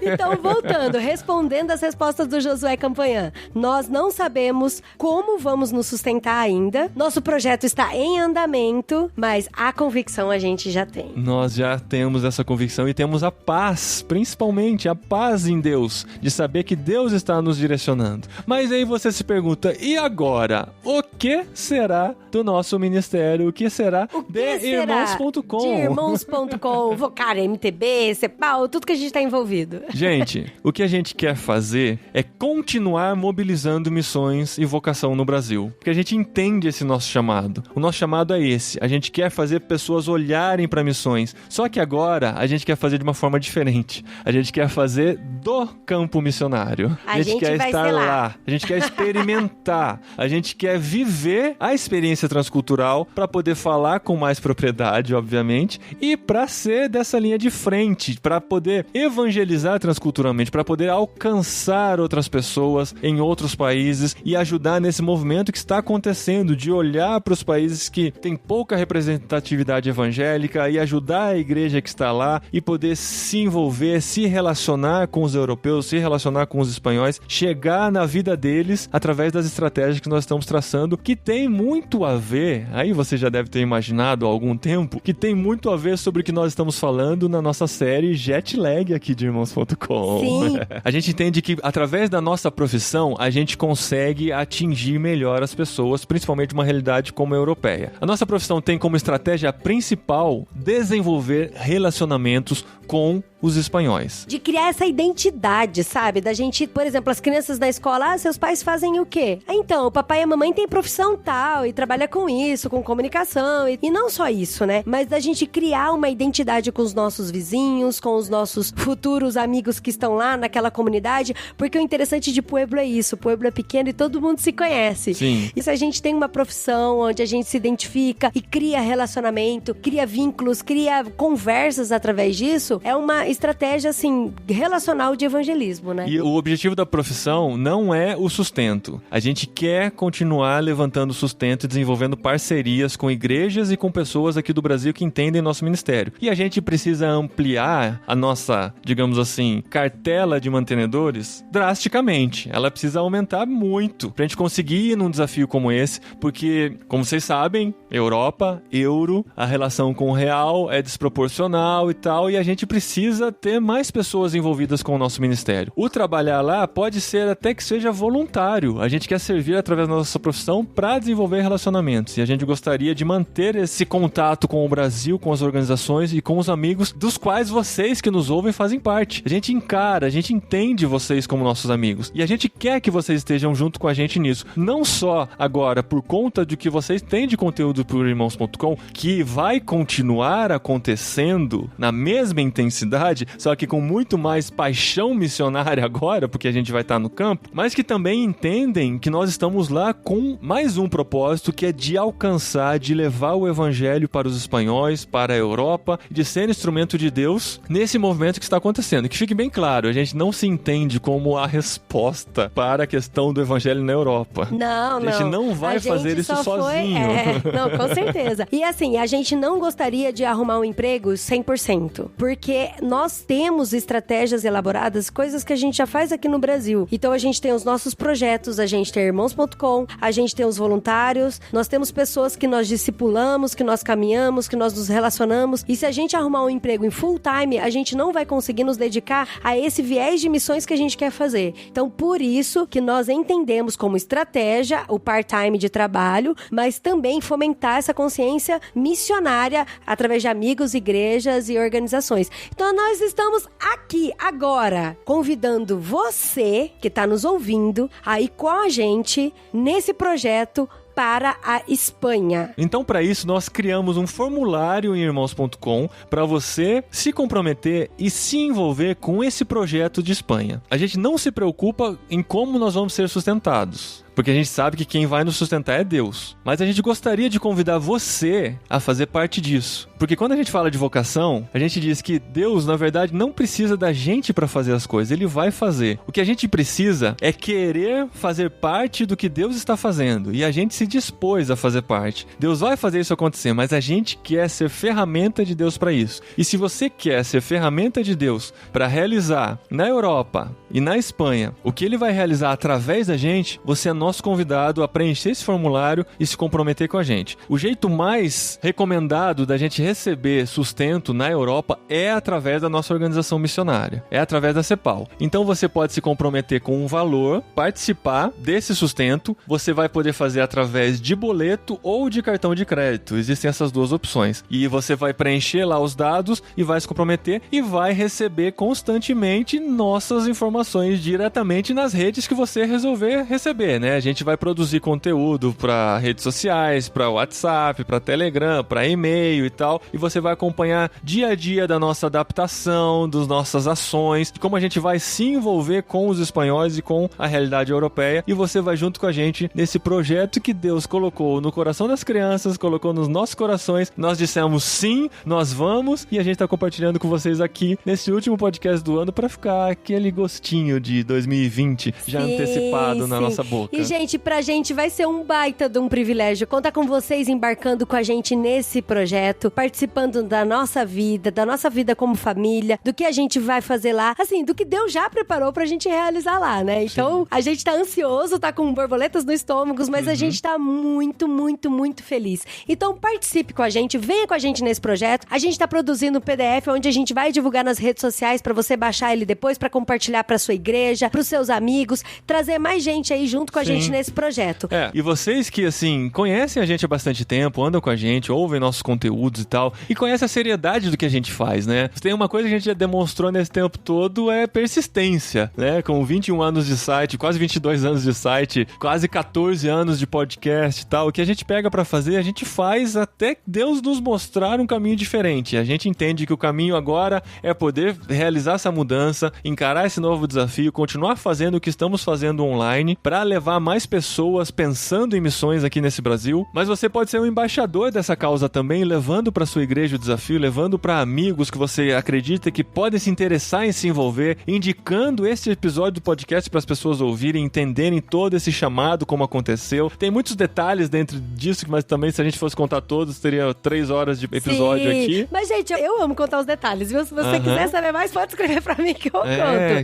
Então, voltando, respondendo as respostas do Josué Campanhã. Nós não sabemos como vamos nos sustentar ainda. Nosso projeto está em andamento, mas a convicção a gente já tem. Nós já temos essa convicção e temos a paz, principalmente a paz em Deus, de saber que Deus está nos direcionando. Mas aí você se pergunta, e agora? O que será do nosso ministério? O que será de Irmãos.com? De Irmãos.com, Vocária, MTB, CEPAL, tudo que a gente está envolvido. Gente, o que a gente quer fazer é continuar mobilizando missões e vocação no Brasil. Porque a gente entende esse nosso chamado. O nosso chamado é esse. A gente quer fazer pessoas olharem para missões. Só que agora a gente quer fazer de uma forma diferente. A gente quer fazer do campo missionário. A gente quer vai estar ser lá. A gente quer experimentar. A gente quer viver a experiência transcultural para poder falar com mais propriedade, obviamente, e para ser dessa linha de frente, para poder evangelizar transculturalmente, para poder alcançar outras pessoas em outros países e ajudar nesse movimento que está acontecendo de olhar para os países que têm pouca representatividade evangélica e ajudar a igreja que está lá e poder se envolver, se relacionar com os europeus, se relacionar com os espanhóis, chegar na vida deles através das estratégias que nós estamos traçando, que tem muito a ver, aí você já deve ter imaginado há algum tempo, que tem muito a ver sobre o que nós estamos falando na nossa série Jetlag aqui de Irmãos.com. Sim. A gente entende que através da nossa profissão, a gente consegue atingir melhor as pessoas, principalmente uma realidade como a europeia. A nossa profissão tem como estratégia principal desenvolver relacionamentos com os espanhóis. De criar essa identidade, sabe? Da gente, por exemplo, as crianças na escola, seus pais fazem o quê? Então, o papai e a mamãe têm profissão tal e trabalha com isso, com comunicação e não só isso, né? Mas da gente criar uma identidade com os nossos vizinhos, com os nossos futuros amigos que estão lá naquela comunidade, porque o interessante de Pueblo é isso, Pueblo é pequeno e todo mundo se conhece. Sim. E se a gente tem uma profissão onde a gente se identifica e cria relacionamento, cria vínculos, cria conversas através disso, é uma estratégia, assim, relacional de evangelismo, né? E o objetivo da profissão não é o sustento. A gente quer continuar levantando sustento e desenvolvendo parcerias com igrejas e com pessoas aqui do Brasil que entendem nosso ministério. E a gente precisa ampliar a nossa, digamos assim, cartela de mantenedores drasticamente. Ela precisa aumentar muito pra gente conseguir ir num desafio como esse, porque, como vocês sabem, Europa, euro, a relação com o real é desproporcional e tal, e a gente precisa ter mais pessoas envolvidas com o nosso ministério. O trabalhar lá pode ser até que seja voluntário. A gente quer servir através da nossa profissão para desenvolver relacionamentos. E a gente gostaria de manter esse contato com o Brasil, com as organizações e com os amigos dos quais vocês que nos ouvem fazem parte. A gente encara, a gente entende vocês como nossos amigos. E a gente quer que vocês estejam junto com a gente nisso. Não só agora por conta do que vocês têm de conteúdo por Irmãos.com, que vai continuar acontecendo na mesma intensidade, cidade, só que com muito mais paixão missionária agora, porque a gente vai estar no campo, mas que também entendem que nós estamos lá com mais um propósito, que é de alcançar, de levar o evangelho para os espanhóis, para a Europa, de ser instrumento de Deus nesse movimento que está acontecendo. Que fique bem claro, a gente não se entende como a resposta para a questão do evangelho na Europa. Não, A gente não vai fazer isso sozinho. Não, com certeza. E assim, a gente não gostaria de arrumar um emprego 100%, porque nós temos estratégias elaboradas, coisas que a gente já faz aqui no Brasil. Então a gente tem os nossos projetos, a gente tem irmãos.com, a gente tem os voluntários, nós temos pessoas que nós discipulamos, que nós caminhamos, que nós nos relacionamos. E se a gente arrumar um emprego em full time, a gente não vai conseguir nos dedicar a esse viés de missões que a gente quer fazer. Então, por isso que nós entendemos como estratégia o part-time de trabalho, mas também fomentar essa consciência missionária através de amigos, igrejas e organizações. Então, nós estamos aqui agora convidando você que está nos ouvindo a ir com a gente nesse projeto para a Espanha. Então, para isso, nós criamos um formulário em irmãos.com para você se comprometer e se envolver com esse projeto de Espanha. A gente não se preocupa em como nós vamos ser sustentados, porque a gente sabe que quem vai nos sustentar é Deus. Mas a gente gostaria de convidar você a fazer parte disso. Porque quando a gente fala de vocação, a gente diz que Deus, na verdade, não precisa da gente para fazer as coisas. Ele vai fazer. O que a gente precisa é querer fazer parte do que Deus está fazendo. E a gente se dispôs a fazer parte. Deus vai fazer isso acontecer, mas a gente quer ser ferramenta de Deus para isso. E se você quer ser ferramenta de Deus para realizar na Europa e na Espanha o que Ele vai realizar através da gente, você é nosso convidado a preencher esse formulário e se comprometer com a gente. O jeito mais recomendado da gente receber sustento na Europa é através da nossa organização missionária, é através da CEPAL. Então você pode se comprometer com um valor, participar desse sustento, você vai poder fazer através de boleto ou de cartão de crédito, existem essas duas opções. E você vai preencher lá os dados e vai se comprometer e vai receber constantemente nossas informações diretamente nas redes que você resolver receber, né? A gente vai produzir conteúdo para redes sociais, para WhatsApp, para Telegram, para e-mail e tal, e você vai acompanhar dia a dia da nossa adaptação, das nossas ações, de como a gente vai se envolver com os espanhóis e com a realidade europeia, e você vai junto com a gente nesse projeto que Deus colocou no coração das crianças, colocou nos nossos corações. Nós dissemos sim, nós vamos, e a gente está compartilhando com vocês aqui nesse último podcast do ano para ficar aquele gostinho de 2020 já antecipado na nossa boca. E, gente, pra gente vai ser um baita de um privilégio contar com vocês embarcando com a gente nesse projeto, participando da nossa vida como família, do que a gente vai fazer lá, assim, do que Deus já preparou pra gente realizar lá, né? Então, a gente tá ansioso, tá com borboletas no estômago, mas a gente tá muito, muito, muito feliz. Então, participe com a gente, venha com a gente nesse projeto. A gente tá produzindo um PDF onde a gente vai divulgar nas redes sociais pra você baixar ele depois, pra compartilhar pra sua igreja, pros seus amigos, trazer mais gente aí junto com a gente nesse projeto. E vocês que, assim, conhecem a gente há bastante tempo, andam com a gente, ouvem nossos conteúdos e tal, e conhecem a seriedade do que a gente faz, né? Tem uma coisa que a gente já demonstrou nesse tempo todo, é persistência, né? Com 21 anos de site, quase 22 anos de site, quase 14 anos de podcast e tal, o que a gente pega pra fazer, a gente faz até Deus nos mostrar um caminho diferente. A gente entende que o caminho agora é poder realizar essa mudança, encarar esse novo desafio, continuar fazendo o que estamos fazendo online, pra levar mais pessoas pensando em missões aqui nesse Brasil, mas você pode ser um embaixador dessa causa também, levando para sua igreja o desafio, levando para amigos que você acredita que podem se interessar em se envolver, indicando esse episódio do podcast para as pessoas ouvirem, entenderem todo esse chamado, como aconteceu. Tem muitos detalhes dentro disso, mas também se a gente fosse contar todos, teria 3 horas de episódio aqui. Mas, gente, eu amo contar os detalhes, viu? Se você quiser saber mais, pode escrever para mim que eu conto.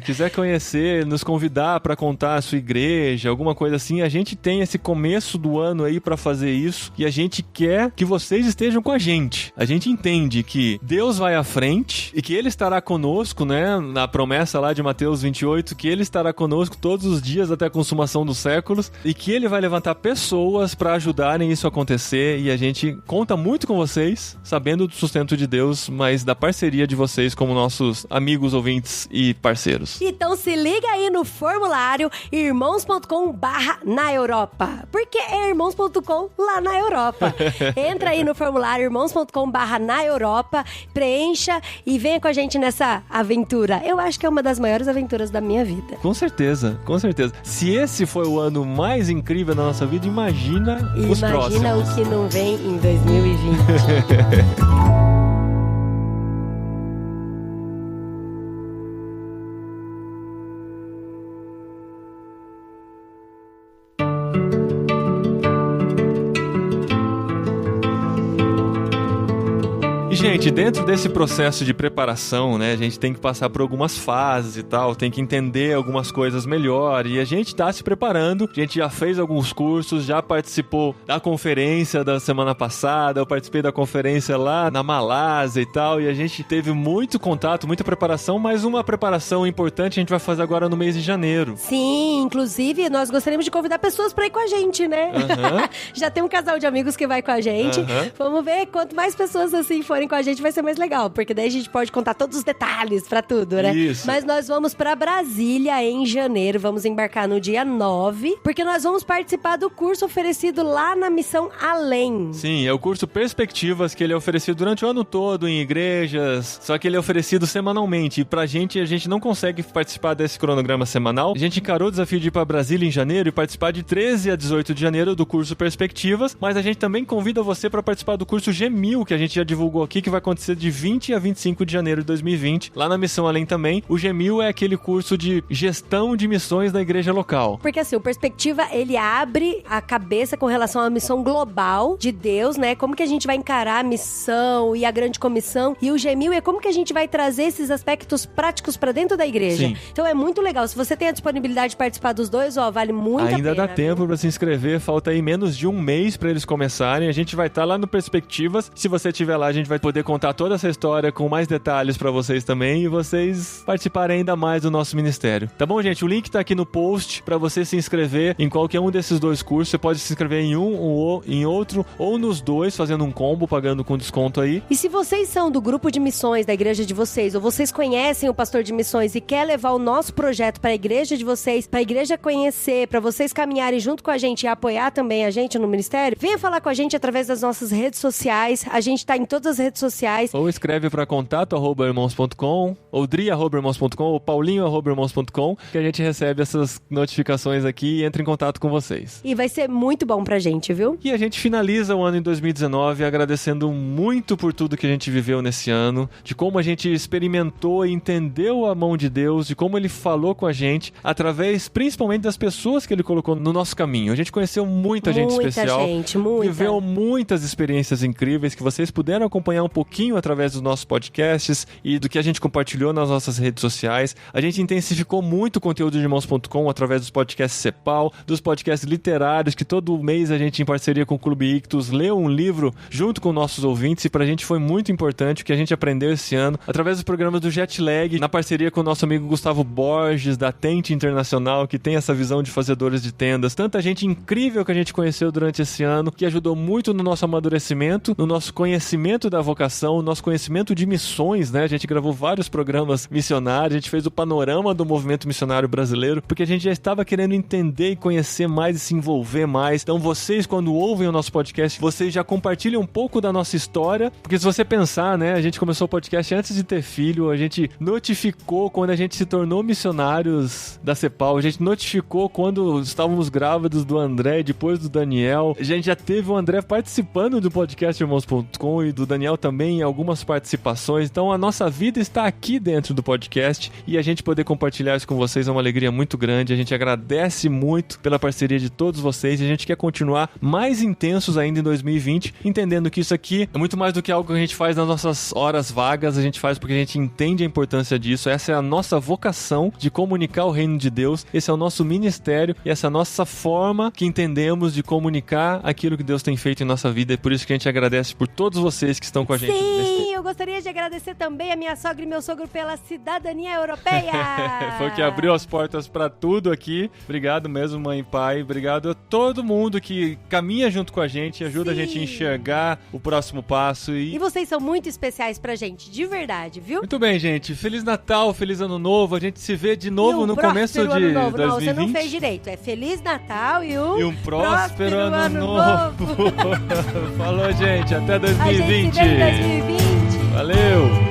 Quiser conhecer, nos convidar para contar a sua igreja, alguma coisa assim, a gente tem esse começo do ano aí pra fazer isso e a gente quer que vocês estejam com a gente. A gente entende que Deus vai à frente e que Ele estará conosco, né? Na promessa lá de Mateus 28, que Ele estará conosco todos os dias até a consumação dos séculos e que Ele vai levantar pessoas pra ajudarem isso a acontecer, e a gente conta muito com vocês, sabendo do sustento de Deus, mas da parceria de vocês como nossos amigos, ouvintes e parceiros. E Então se liga aí no formulário irmãos.com/na Europa. Porque é irmãos.com lá na Europa. Entra aí no formulário irmãos.com/na Europa, preencha e venha com a gente nessa aventura. Eu acho que é uma das maiores aventuras da minha vida. Com certeza, com certeza. Se esse foi o ano mais incrível da nossa vida, imagina os próximos. Imagina o que não vem em 2020. Gente, dentro desse processo de preparação, né, a gente tem que passar por algumas fases e tal, tem que entender algumas coisas melhor, e a gente tá se preparando, a gente já fez alguns cursos, já participou da conferência da semana passada, eu participei da conferência lá na Malásia e tal, e a gente teve muito contato, muita preparação, mas uma preparação importante a gente vai fazer agora no mês de janeiro. Sim, inclusive nós gostaríamos de convidar pessoas pra ir com a gente, né? Já tem um casal de amigos que vai com a gente, vamos ver, quanto mais pessoas assim forem com a gente vai ser mais legal, porque daí a gente pode contar todos os detalhes pra tudo, né? Isso. Mas nós vamos pra Brasília em janeiro, vamos embarcar no dia 9, porque nós vamos participar do curso oferecido lá na Missão Além. Sim, é o curso Perspectivas, que ele é oferecido durante o ano todo em igrejas, só que ele é oferecido semanalmente, e pra gente, a gente não consegue participar desse cronograma semanal. A gente encarou o desafio de ir pra Brasília em janeiro e participar de 13 a 18 de janeiro do curso Perspectivas, mas a gente também convida você pra participar do curso G1000, que a gente já divulgou aqui, que vai acontecer de 20 a 25 de janeiro de 2020, lá na Missão Além também. O G1000 é aquele curso de gestão de missões da igreja local. Porque assim, o Perspectiva, ele abre a cabeça com relação à missão global de Deus, né? Como que a gente vai encarar a missão e a grande comissão. E o G1000 é como que a gente vai trazer esses aspectos práticos pra dentro da igreja. Sim. Então é muito legal. Se você tem a disponibilidade de participar dos dois, ó, vale muito a pena. Ainda dá tempo pra se inscrever, falta aí menos de um mês pra eles começarem. A gente vai estar lá no Perspectivas. Se você estiver lá, a gente vai poder contar toda essa história com mais detalhes pra vocês também e vocês participarem ainda mais do nosso ministério. Tá bom, gente? O link tá aqui no post pra você se inscrever em qualquer um desses dois cursos. Você pode se inscrever em um ou em outro, ou nos dois, fazendo um combo, pagando com desconto aí. E se vocês são do grupo de missões da igreja de vocês, ou vocês conhecem o pastor de missões e quer levar o nosso projeto pra igreja de vocês, pra igreja conhecer, pra vocês caminharem junto com a gente e apoiar também a gente no ministério, venha falar com a gente através das nossas redes sociais. A gente tá em todas as redes sociais. Ou escreve para contato@irmãos.com, ou dri@irmãos.com, ou paulinho@irmãos.com, que a gente recebe essas notificações aqui e entra em contato com vocês. E vai ser muito bom pra gente, viu? E a gente finaliza o ano em 2019 agradecendo muito por tudo que a gente viveu nesse ano, de como a gente experimentou e entendeu a mão de Deus, de como Ele falou com a gente, através principalmente das pessoas que Ele colocou no nosso caminho. A gente conheceu muita gente especial, viveu muitas experiências incríveis que vocês puderam acompanhar um pouquinho através dos nossos podcasts e do que a gente compartilhou nas nossas redes sociais. A gente intensificou muito o conteúdo de irmãos.com através dos podcasts Cepal, dos podcasts literários, que todo mês a gente, em parceria com o Clube Ictus, leu um livro junto com nossos ouvintes, e pra gente foi muito importante o que a gente aprendeu esse ano, através dos programas do Jetlag, na parceria com o nosso amigo Gustavo Borges, da Tente Internacional, que tem essa visão de fazedores de tendas. Tanta gente incrível que a gente conheceu durante esse ano, que ajudou muito no nosso amadurecimento, no nosso conhecimento da vocação, no nosso conhecimento de missões, né? A gente gravou vários programas missionários, a gente fez o panorama do movimento missionário brasileiro, porque a gente já estava querendo entender e conhecer mais e se envolver mais. Então vocês, quando ouvem o nosso podcast, vocês já compartilham um pouco da nossa história, porque se você pensar, né? A gente começou o podcast antes de ter filho, a gente notificou quando a gente se tornou missionários da Cepal, a gente notificou quando estávamos grávidos do André e depois do Daniel. A gente já teve o André participando do podcast Irmãos.com e do Daniel também em algumas participações. Então a nossa vida está aqui dentro do podcast e a gente poder compartilhar isso com vocês é uma alegria muito grande. A gente agradece muito pela parceria de todos vocês e a gente quer continuar mais intensos ainda em 2020, entendendo que isso aqui é muito mais do que algo que a gente faz nas nossas horas vagas. A gente faz porque a gente entende a importância disso. Essa é a nossa vocação de comunicar o reino de Deus. Esse é o nosso ministério e essa é a nossa forma que entendemos de comunicar aquilo que Deus tem feito em nossa vida. É por isso que a gente agradece por todos vocês que estão com a gente nesse tempo. eu gostaria de agradecer também a minha sogra e meu sogro pela cidadania europeia. Foi que abriu as portas pra tudo aqui. Obrigado mesmo, mãe e pai. Obrigado a todo mundo que caminha junto com a gente, ajuda a gente a enxergar o próximo passo. E vocês são muito especiais pra gente, de verdade, viu? Muito bem, gente. Feliz Natal, feliz Ano Novo. A gente se vê de novo no começo de 2020. Não, você não fez direito. É Feliz Natal e um próspero ano novo. Falou, gente. Até 2020. A gente se vê em 2020. Valeu.